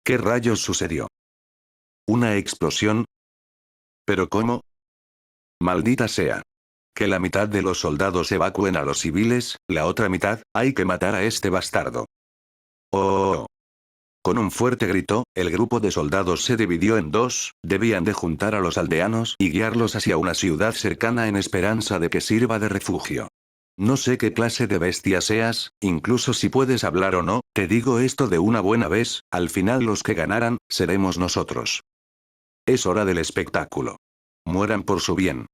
¿Qué rayos sucedió? ¿Una explosión? ¿Pero cómo? Maldita sea. Que la mitad de los soldados evacúen a los civiles, la otra mitad, hay que matar a este bastardo. ¡Oh! Con un fuerte grito, el grupo de soldados se dividió en dos, debían de juntar a los aldeanos y guiarlos hacia una ciudad cercana en esperanza de que sirva de refugio. No sé qué clase de bestia seas, incluso si puedes hablar o no, te digo esto de una buena vez, al final los que ganaran, seremos nosotros. Es hora del espectáculo. Mueran por su bien.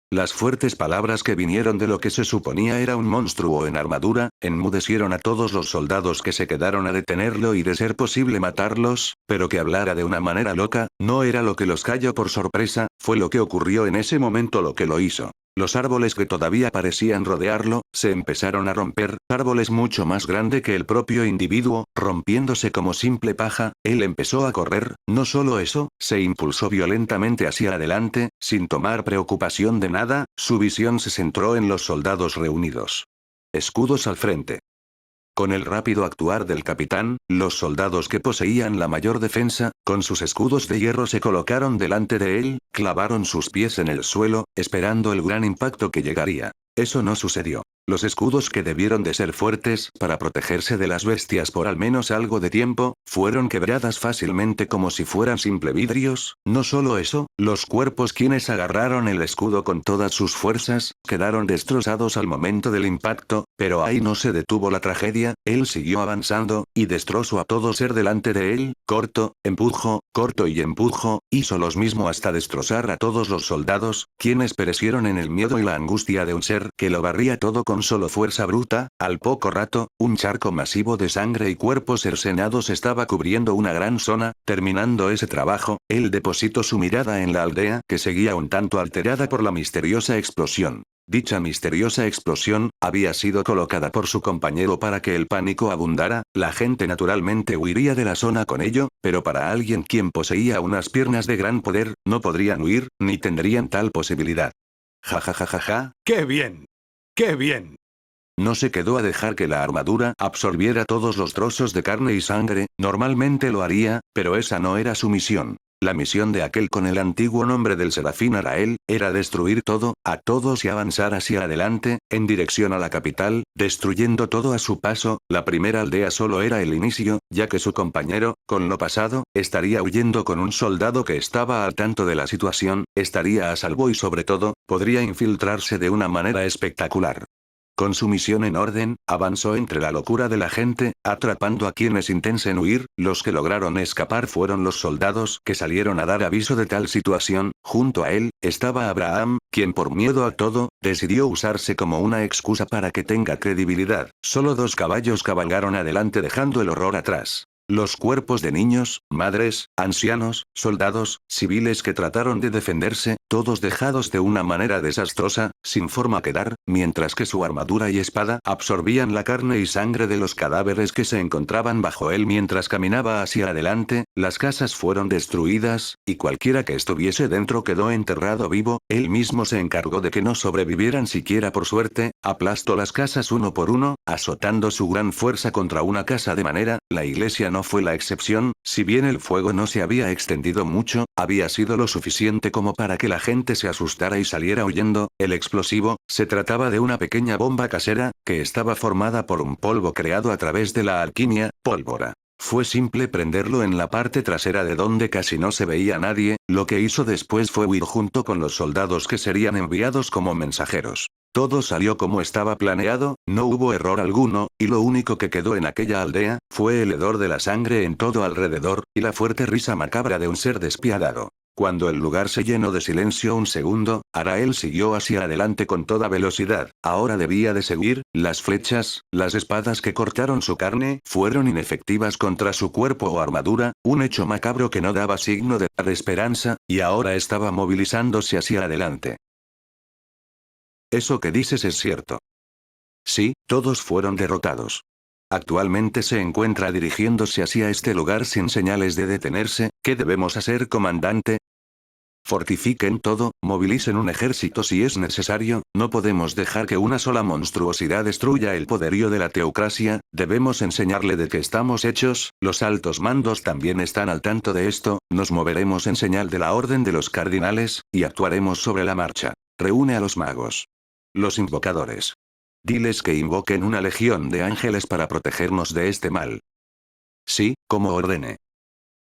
Las fuertes palabras que vinieron de lo que se suponía era un monstruo en armadura, enmudecieron a todos los soldados que se quedaron a detenerlo y de ser posible matarlos, pero que hablara de una manera loca, no era lo que los cayó por sorpresa, fue lo que ocurrió en ese momento lo que lo hizo. Los árboles que todavía parecían rodearlo, se empezaron a romper, árboles mucho más grande que el propio individuo, rompiéndose como simple paja, él empezó a correr, no solo eso, se impulsó violentamente hacia adelante, sin tomar preocupación de nada, su visión se centró en los soldados reunidos. Escudos al frente. Con el rápido actuar del capitán, los soldados que poseían la mayor defensa, con sus escudos de hierro se colocaron delante de él, clavaron sus pies en el suelo, esperando el gran impacto que llegaría. Eso no sucedió. Los escudos que debieron de ser fuertes para protegerse de las bestias por al menos algo de tiempo, fueron quebradas fácilmente como si fueran simple vidrios, no solo eso, los cuerpos quienes agarraron el escudo con todas sus fuerzas, quedaron destrozados al momento del impacto, pero ahí no se detuvo la tragedia, él siguió avanzando, y destrozó a todo ser delante de él, corto y empujo, hizo lo mismo hasta destrozar a todos los soldados, quienes perecieron en el miedo y la angustia de un ser que lo barría todo con solo fuerza bruta, al poco rato, un charco masivo de sangre y cuerpos cercenados estaba cubriendo una gran zona, terminando ese trabajo, él depositó su mirada en la aldea que seguía un tanto alterada por la misteriosa explosión. Dicha misteriosa explosión, había sido colocada por su compañero para que el pánico abundara, la gente naturalmente huiría de la zona con ello, pero para alguien quien poseía unas piernas de gran poder, no podrían huir, ni tendrían tal posibilidad. Ja ja ja ja ja. ¡Qué bien! ¡Qué bien! No se quedó a dejar que la armadura absorbiera todos los trozos de carne y sangre, normalmente lo haría, pero esa no era su misión. La misión de aquel con el antiguo nombre del Serafín Arael, era destruir todo, a todos y avanzar hacia adelante, en dirección a la capital, destruyendo todo a su paso, la primera aldea solo era el inicio, ya que su compañero, con lo pasado, estaría huyendo con un soldado que estaba al tanto de la situación, estaría a salvo y sobre todo, podría infiltrarse de una manera espectacular. Con su misión en orden, avanzó entre la locura de la gente, atrapando a quienes intenten huir, los que lograron escapar fueron los soldados que salieron a dar aviso de tal situación, junto a él, estaba Abraham, quien por miedo a todo, decidió usarse como una excusa para que tenga credibilidad, solo 2 caballos cabalgaron adelante dejando el horror atrás. Los cuerpos de niños, madres, ancianos, soldados, civiles que trataron de defenderse, todos dejados de una manera desastrosa, sin forma que dar, mientras que su armadura y espada absorbían la carne y sangre de los cadáveres que se encontraban bajo él mientras caminaba hacia adelante, las casas fueron destruidas, y cualquiera que estuviese dentro quedó enterrado vivo, él mismo se encargó de que no sobrevivieran siquiera por suerte, aplastó las casas uno por uno, azotando su gran fuerza contra una casa de manera, la iglesia no fue la excepción, si bien el fuego no se había extendido mucho, había sido lo suficiente como para que la gente se asustara y saliera huyendo, el explosivo, se trataba de una pequeña bomba casera, que estaba formada por un polvo creado a través de la alquimia, pólvora. Fue simple prenderlo en la parte trasera de donde casi no se veía a nadie, lo que hizo después fue huir junto con los soldados que serían enviados como mensajeros. Todo salió como estaba planeado, no hubo error alguno, y lo único que quedó en aquella aldea, fue el hedor de la sangre en todo alrededor, y la fuerte risa macabra de un ser despiadado. Cuando el lugar se llenó de silencio un segundo, Arael siguió hacia adelante con toda velocidad. Ahora debía de seguir. Las flechas, las espadas que cortaron su carne, fueron inefectivas contra su cuerpo o armadura, un hecho macabro que no daba signo de dar esperanza, y ahora estaba movilizándose hacia adelante. Eso que dices es cierto. Sí, todos fueron derrotados. Actualmente se encuentra dirigiéndose hacia este lugar sin señales de detenerse. ¿Qué debemos hacer, comandante? Fortifiquen todo, movilicen un ejército si es necesario, no podemos dejar que una sola monstruosidad destruya el poderío de la teocracia, debemos enseñarle de qué estamos hechos, los altos mandos también están al tanto de esto, nos moveremos en señal de la orden de los cardinales, y actuaremos sobre la marcha. Reúne a los magos. Los invocadores. Diles que invoquen una legión de ángeles para protegernos de este mal. Sí, como ordene.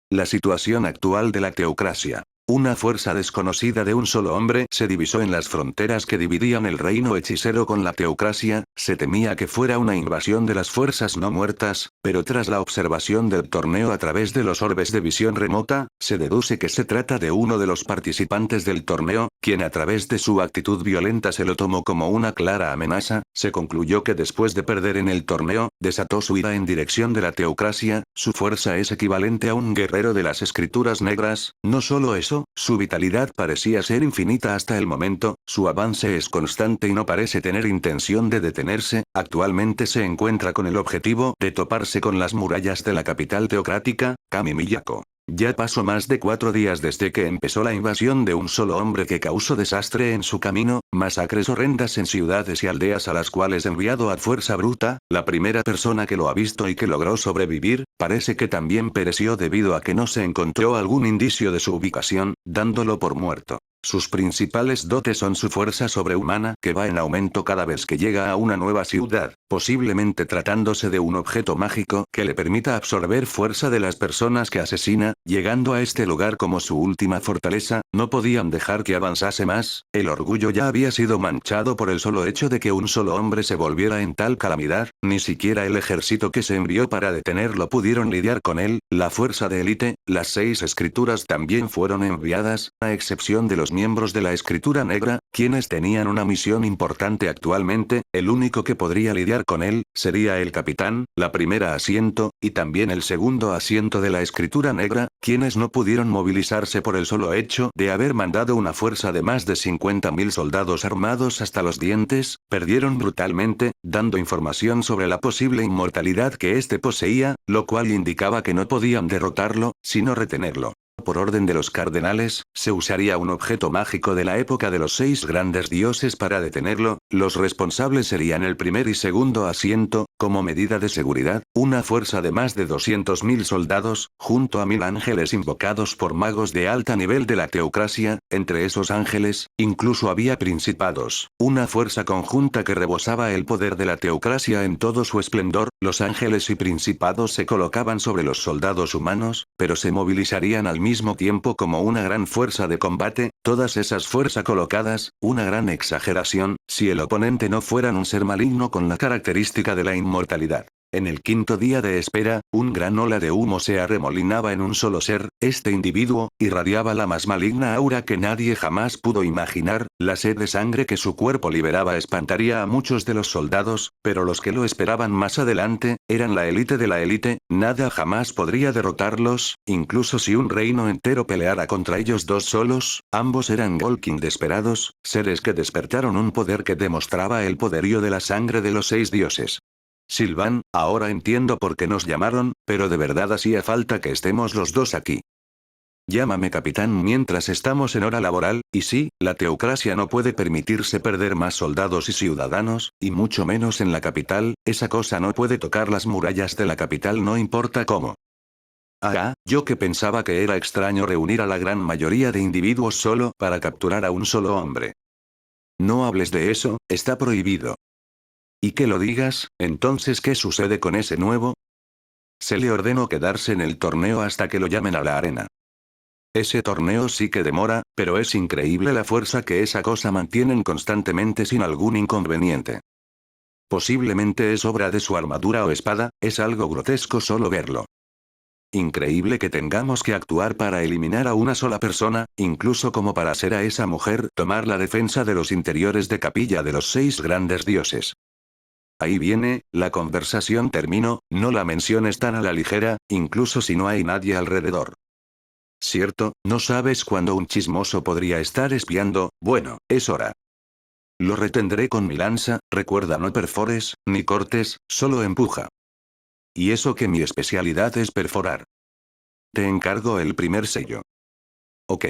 La situación actual de la teocracia. Una fuerza desconocida de un solo hombre se divisó en las fronteras que dividían el reino hechicero con la teocracia, se temía que fuera una invasión de las fuerzas no muertas, pero tras la observación del torneo a través de los orbes de visión remota, se deduce que se trata de uno de los participantes del torneo, quien a través de su actitud violenta se lo tomó como una clara amenaza, se concluyó que después de perder en el torneo, desató su ira en dirección de la teocracia, su fuerza es equivalente a un guerrero de las escrituras negras, no solo eso, su vitalidad parecía ser infinita hasta el momento, su avance es constante y no parece tener intención de detenerse, actualmente se encuentra con el objetivo de toparse con las murallas de la capital teocrática, Kami Miyako. Ya pasó más de 4 días desde que empezó la invasión de un solo hombre que causó desastre en su camino, masacres horrendas en ciudades y aldeas a las cuales enviado a fuerza bruta, la primera persona que lo ha visto y que logró sobrevivir, parece que también pereció debido a que no se encontró algún indicio de su ubicación, dándolo por muerto. Sus principales dotes son su fuerza sobrehumana, que va en aumento cada vez que llega a una nueva ciudad, posiblemente tratándose de un objeto mágico que le permita absorber fuerza de las personas que asesina, llegando a este lugar como su última fortaleza, no podían dejar que avanzase más, el orgullo ya había sido manchado por el solo hecho de que un solo hombre se volviera en tal calamidad, ni siquiera el ejército que se envió para detenerlo pudieron lidiar con él, la fuerza de élite, las 6 escrituras también fueron enviadas, a excepción de los miembros de la escritura negra, quienes tenían una misión importante actualmente, el único que podría lidiar con él, sería el capitán, la primera asiento, y también el segundo asiento de la escritura negra, quienes no pudieron movilizarse por el solo hecho de haber mandado una fuerza de más de 50.000 soldados armados hasta los dientes, perdieron brutalmente, dando información sobre la posible inmortalidad que éste poseía, lo cual indicaba que no podían derrotarlo, sino retenerlo. Por orden de los cardenales, se usaría un objeto mágico de la época de los 6 grandes dioses para detenerlo, los responsables serían el primer y segundo asiento, como medida de seguridad, una fuerza de más de 200.000 soldados, junto a 1000 ángeles invocados por magos de alto nivel de la teocracia, entre esos ángeles, incluso había principados, una fuerza conjunta que rebosaba el poder de la teocracia en todo su esplendor, los ángeles y principados se colocaban sobre los soldados humanos, pero se movilizarían al mismo tiempo como una gran fuerza de combate, todas esas fuerzas colocadas, una gran exageración, si el oponente no fuera un ser maligno con la característica de la inmortalidad. En el 5.º día de espera, un gran ola de humo se arremolinaba en un solo ser, este individuo, irradiaba la más maligna aura que nadie jamás pudo imaginar, la sed de sangre que su cuerpo liberaba espantaría a muchos de los soldados, pero los que lo esperaban más adelante, eran la élite de la élite, nada jamás podría derrotarlos, incluso si un reino entero peleara contra ellos dos solos, ambos eran Golkin desesperados, seres que despertaron un poder que demostraba el poderío de la sangre de los 6 dioses. Sylvain, ahora entiendo por qué nos llamaron, pero de verdad hacía falta que estemos los dos aquí. Llámame capitán mientras estamos en hora laboral, y sí, la teocracia no puede permitirse perder más soldados y ciudadanos, y mucho menos en la capital, esa cosa no puede tocar las murallas de la capital no importa cómo. Yo que pensaba que era extraño reunir a la gran mayoría de individuos solo para capturar a un solo hombre. No hables de eso, está prohibido. Y que lo digas, entonces ¿qué sucede con ese nuevo? Se le ordenó quedarse en el torneo hasta que lo llamen a la arena. Ese torneo sí que demora, pero es increíble la fuerza que esa cosa mantienen constantemente sin algún inconveniente. Posiblemente es obra de su armadura o espada, es algo grotesco solo verlo. Increíble que tengamos que actuar para eliminar a una sola persona, incluso como para hacer a esa mujer tomar la defensa de los interiores de capilla de los 6 grandes dioses. Ahí viene, la conversación terminó, no la menciones tan a la ligera, incluso si no hay nadie alrededor. Cierto, no sabes cuándo un chismoso podría estar espiando, bueno, es hora. Lo retendré con mi lanza, recuerda no perfores, ni cortes, solo empuja. Y eso que mi especialidad es perforar. Te encargo el primer sello. Ok.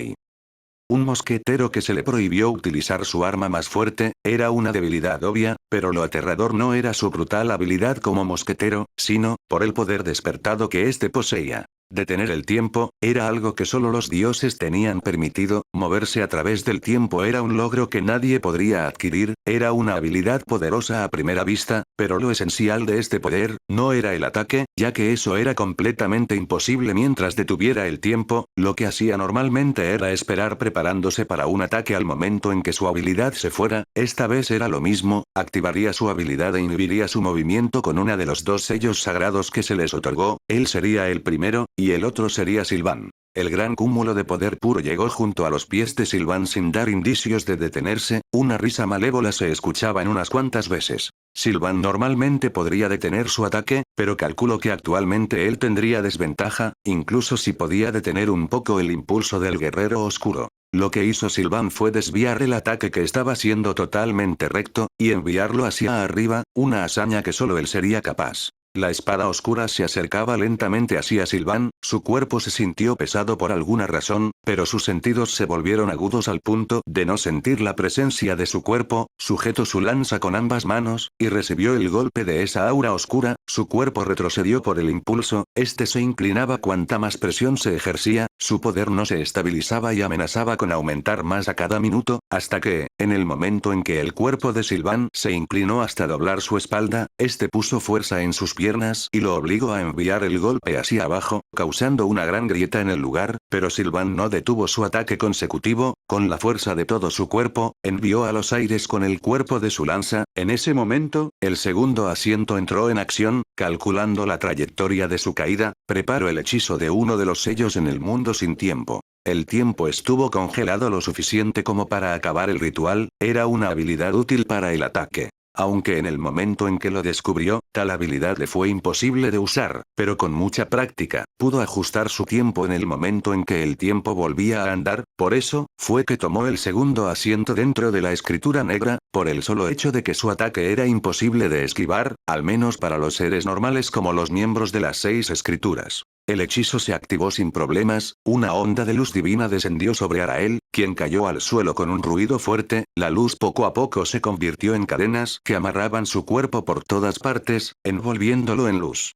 Un mosquetero que se le prohibió utilizar su arma más fuerte, era una debilidad obvia, pero lo aterrador no era su brutal habilidad como mosquetero, sino, por el poder despertado que éste poseía. Detener el tiempo, era algo que solo los dioses tenían permitido, moverse a través del tiempo era un logro que nadie podría adquirir, era una habilidad poderosa a primera vista, pero lo esencial de este poder, no era el ataque, ya que eso era completamente imposible mientras detuviera el tiempo, lo que hacía normalmente era esperar preparándose para un ataque al momento en que su habilidad se fuera, esta vez era lo mismo, activaría su habilidad e inhibiría su movimiento con una de los 2 sellos sagrados que se les otorgó, él sería el primero, y el otro sería Sylvan. El gran cúmulo de poder puro llegó junto a los pies de Sylvan sin dar indicios de detenerse, una risa malévola se escuchaba en unas cuantas veces. Sylvan normalmente podría detener su ataque, pero calculo que actualmente él tendría desventaja, incluso si podía detener un poco el impulso del guerrero oscuro. Lo que hizo Sylvan fue desviar el ataque que estaba siendo totalmente recto, y enviarlo hacia arriba, una hazaña que solo él sería capaz. La espada oscura se acercaba lentamente hacia Sylvan, su cuerpo se sintió pesado por alguna razón, pero sus sentidos se volvieron agudos al punto de no sentir la presencia de su cuerpo, sujetó su lanza con ambas manos, y recibió el golpe de esa aura oscura, su cuerpo retrocedió por el impulso, este se inclinaba cuanta más presión se ejercía, su poder no se estabilizaba y amenazaba con aumentar más a cada minuto, hasta que, en el momento en que el cuerpo de Sylvan se inclinó hasta doblar su espalda, este puso fuerza en sus piernas y lo obligó a enviar el golpe hacia abajo, causando una gran grieta en el lugar, pero Sylvan no detuvo su ataque consecutivo, con la fuerza de todo su cuerpo, envió a los aires con el cuerpo de su lanza, en ese momento, el segundo asiento entró en acción, calculando la trayectoria de su caída, preparó el hechizo de uno de los sellos en el mundo sin tiempo. El tiempo estuvo congelado lo suficiente como para acabar el ritual, era una habilidad útil para el ataque. Aunque en el momento en que lo descubrió, tal habilidad le fue imposible de usar, pero con mucha práctica, pudo ajustar su tiempo en el momento en que el tiempo volvía a andar, por eso, fue que tomó el segundo asiento dentro de la escritura negra, por el solo hecho de que su ataque era imposible de esquivar, al menos para los seres normales como los miembros de las 6 escrituras. El hechizo se activó sin problemas, una onda de luz divina descendió sobre Arael, quien cayó al suelo con un ruido fuerte, la luz poco a poco se convirtió en cadenas que amarraban su cuerpo por todas partes, envolviéndolo en luz.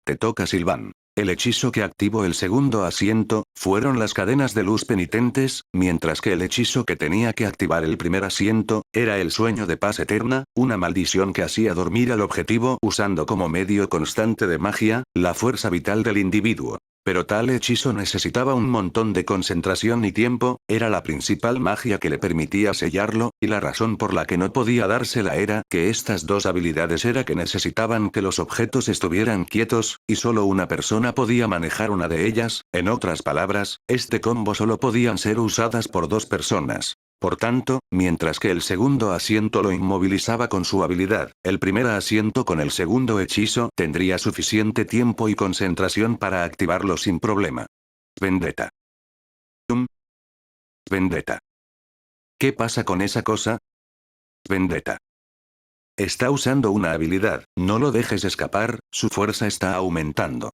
Te toca Sylvan. El hechizo que activó el segundo asiento, fueron las cadenas de luz penitentes, mientras que el hechizo que tenía que activar el primer asiento, era el sueño de paz eterna, una maldición que hacía dormir al objetivo usando como medio constante de magia, la fuerza vital del individuo. Pero tal hechizo necesitaba un montón de concentración y tiempo, era la principal magia que le permitía sellarlo, y la razón por la que no podía dársela era que estas 2 habilidades era que necesitaban que los objetos estuvieran quietos, y solo una persona podía manejar una de ellas, en otras palabras, este combo solo podían ser usadas por 2 personas. Por tanto, mientras que el segundo asiento lo inmovilizaba con su habilidad, el primer asiento con el segundo hechizo tendría suficiente tiempo y concentración para activarlo sin problema. Vendetta. Vendetta. ¿Qué pasa con esa cosa? Vendetta. Está usando una habilidad, no lo dejes escapar, su fuerza está aumentando.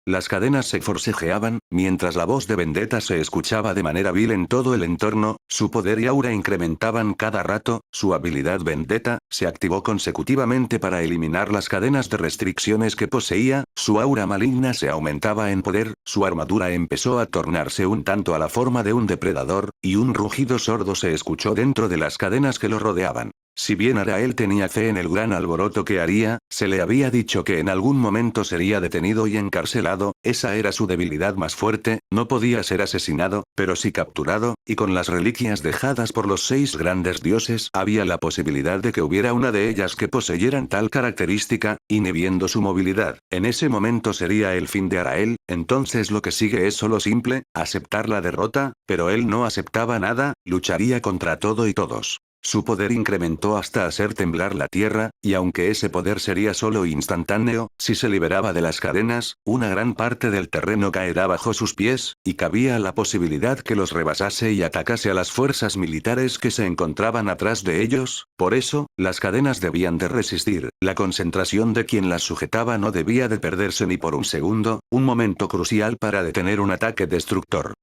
Las cadenas se forcejeaban, mientras la voz de Vendetta se escuchaba de manera vil en todo el entorno, su poder y aura incrementaban cada rato, su habilidad Vendetta, se activó consecutivamente para eliminar las cadenas de restricciones que poseía, su aura maligna se aumentaba en poder, su armadura empezó a tornarse un tanto a la forma de un depredador, y un rugido sordo se escuchó dentro de las cadenas que lo rodeaban. Si bien Arael tenía fe en el gran alboroto que haría, se le había dicho que en algún momento sería detenido y encarcelado, esa era su debilidad más fuerte, no podía ser asesinado, pero sí capturado, y con las reliquias dejadas por los 6 grandes dioses había la posibilidad de que hubiera una de ellas que poseyeran tal característica, inhibiendo su movilidad. En ese momento sería el fin de Arael, entonces lo que sigue es solo simple, aceptar la derrota, pero él no aceptaba nada, lucharía contra todo y todos. Su poder incrementó hasta hacer temblar la tierra, y aunque ese poder sería solo instantáneo, si se liberaba de las cadenas, una gran parte del terreno caerá bajo sus pies, y cabía la posibilidad que los rebasase y atacase a las fuerzas militares que se encontraban atrás de ellos, por eso, las cadenas debían de resistir, la concentración de quien las sujetaba no debía de perderse ni por un segundo, un momento crucial para detener un ataque destructor.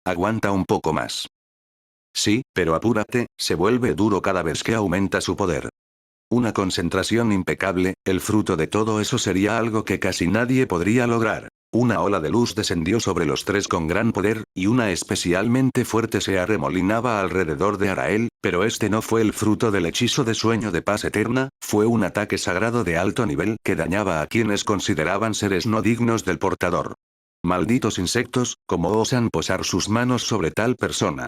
Aguanta un poco más. Sí, pero apúrate, se vuelve duro cada vez que aumenta su poder. Una concentración impecable, el fruto de todo eso sería algo que casi nadie podría lograr. Una ola de luz descendió sobre los 3 con gran poder, y una especialmente fuerte se arremolinaba alrededor de Arael, pero este no fue el fruto del hechizo de sueño de paz eterna, fue un ataque sagrado de alto nivel que dañaba a quienes consideraban seres no dignos del portador. Malditos insectos, ¿cómo osan posar sus manos sobre tal persona?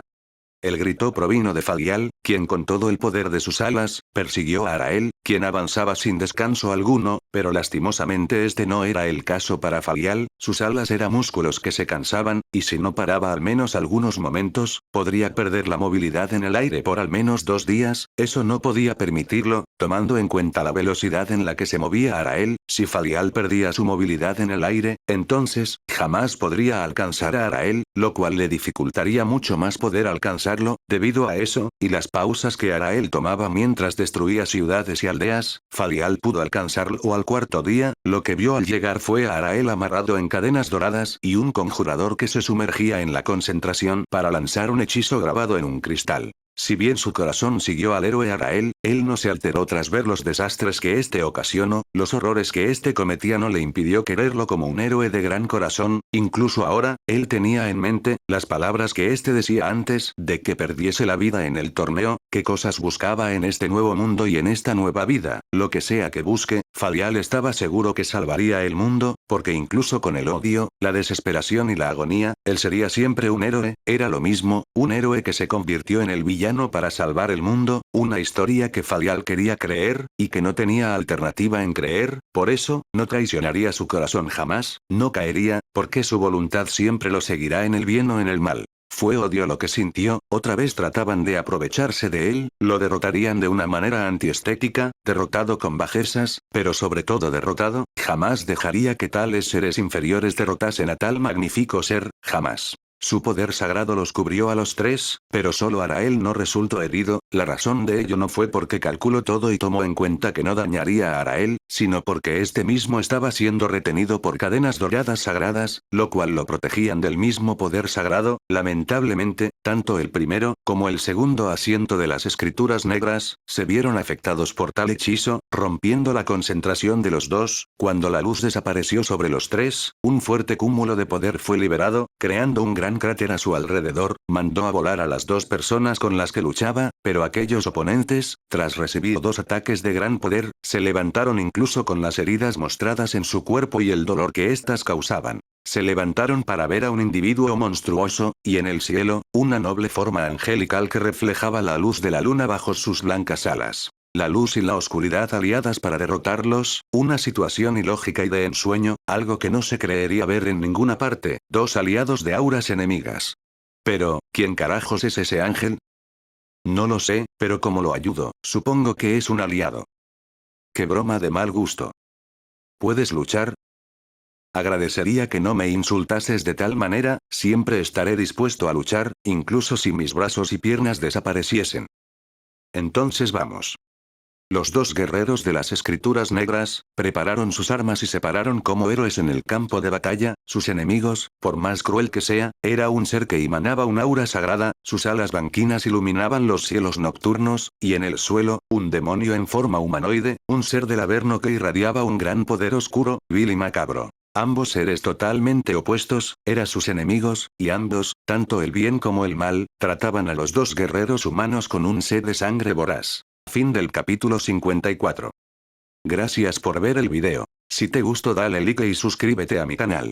El grito provino de Falial, quien con todo el poder de sus alas, persiguió a Arael, quien avanzaba sin descanso alguno, pero lastimosamente este no era el caso para Falial, sus alas eran músculos que se cansaban, y si no paraba al menos algunos momentos, podría perder la movilidad en el aire por al menos 2 días, eso no podía permitirlo, tomando en cuenta la velocidad en la que se movía Arael, si Falial perdía su movilidad en el aire, entonces, jamás podría alcanzar a Arael, lo cual le dificultaría mucho más poder alcanzarlo, debido a eso, y las pausas que Arael tomaba mientras destruía ciudades y aldeas, Falial pudo alcanzarlo al 4.º día, lo que vio al llegar fue a Arael amarrado en cadenas doradas y un conjurador que se sumergía en la concentración para lanzar un hechizo grabado en un cristal. Si bien su corazón siguió al héroe Arael, él no se alteró tras ver los desastres que éste ocasionó, los horrores que éste cometía no le impidió quererlo como un héroe de gran corazón, incluso ahora, él tenía en mente, las palabras que éste decía antes de que perdiese la vida en el torneo, qué cosas buscaba en este nuevo mundo y en esta nueva vida, lo que sea que busque, Falial estaba seguro que salvaría el mundo, porque incluso con el odio, la desesperación y la agonía, él sería siempre un héroe, era lo mismo, un héroe que se convirtió en el villano para salvar el mundo, una historia que Falial quería creer, y que no tenía alternativa en creer, por eso, no traicionaría su corazón jamás, no caería, porque su voluntad siempre lo seguirá en el bien o en el mal. Fue odio lo que sintió, otra vez trataban de aprovecharse de él, lo derrotarían de una manera antiestética, derrotado con bajezas, pero sobre todo derrotado, jamás dejaría que tales seres inferiores derrotasen a tal magnífico ser, jamás. Su poder sagrado los cubrió a los 3, pero solo Arael no resultó herido, la razón de ello no fue porque calculó todo y tomó en cuenta que no dañaría a Arael, sino porque este mismo estaba siendo retenido por cadenas doradas sagradas, lo cual lo protegían del mismo poder sagrado, lamentablemente, tanto el primero, como el segundo asiento de las escrituras negras, se vieron afectados por tal hechizo, rompiendo la concentración de los dos, cuando la luz desapareció sobre los 3, un fuerte cúmulo de poder fue liberado, creando un gran cráter a su alrededor, mandó a volar a las 2 personas con las que luchaba, pero aquellos oponentes, tras recibir 2 ataques de gran poder, se levantaron incluso con las heridas mostradas en su cuerpo y el dolor que éstas causaban. Se levantaron para ver a un individuo monstruoso, y en el cielo, una noble forma angelical que reflejaba la luz de la luna bajo sus blancas alas. La luz y la oscuridad aliadas para derrotarlos, una situación ilógica y de ensueño, algo que no se creería ver en ninguna parte, 2 aliados de auras enemigas. Pero, ¿quién carajos es ese ángel? No lo sé, pero como lo ayudo, supongo que es un aliado. Qué broma de mal gusto. ¿Puedes luchar? Agradecería que no me insultases de tal manera, siempre estaré dispuesto a luchar, incluso si mis brazos y piernas desapareciesen. Entonces vamos. Los 2 guerreros de las escrituras negras, prepararon sus armas y se pararon como héroes en el campo de batalla, sus enemigos, por más cruel que sea, era un ser que emanaba un aura sagrada, sus alas banquinas iluminaban los cielos nocturnos, y en el suelo, un demonio en forma humanoide, un ser del Averno que irradiaba un gran poder oscuro, vil y macabro. Ambos seres totalmente opuestos, eran sus enemigos, y ambos, tanto el bien como el mal, trataban a los 2 guerreros humanos con un sed de sangre voraz. Fin del capítulo 54. Gracias por ver el video. Si te gustó dale like y suscríbete a mi canal.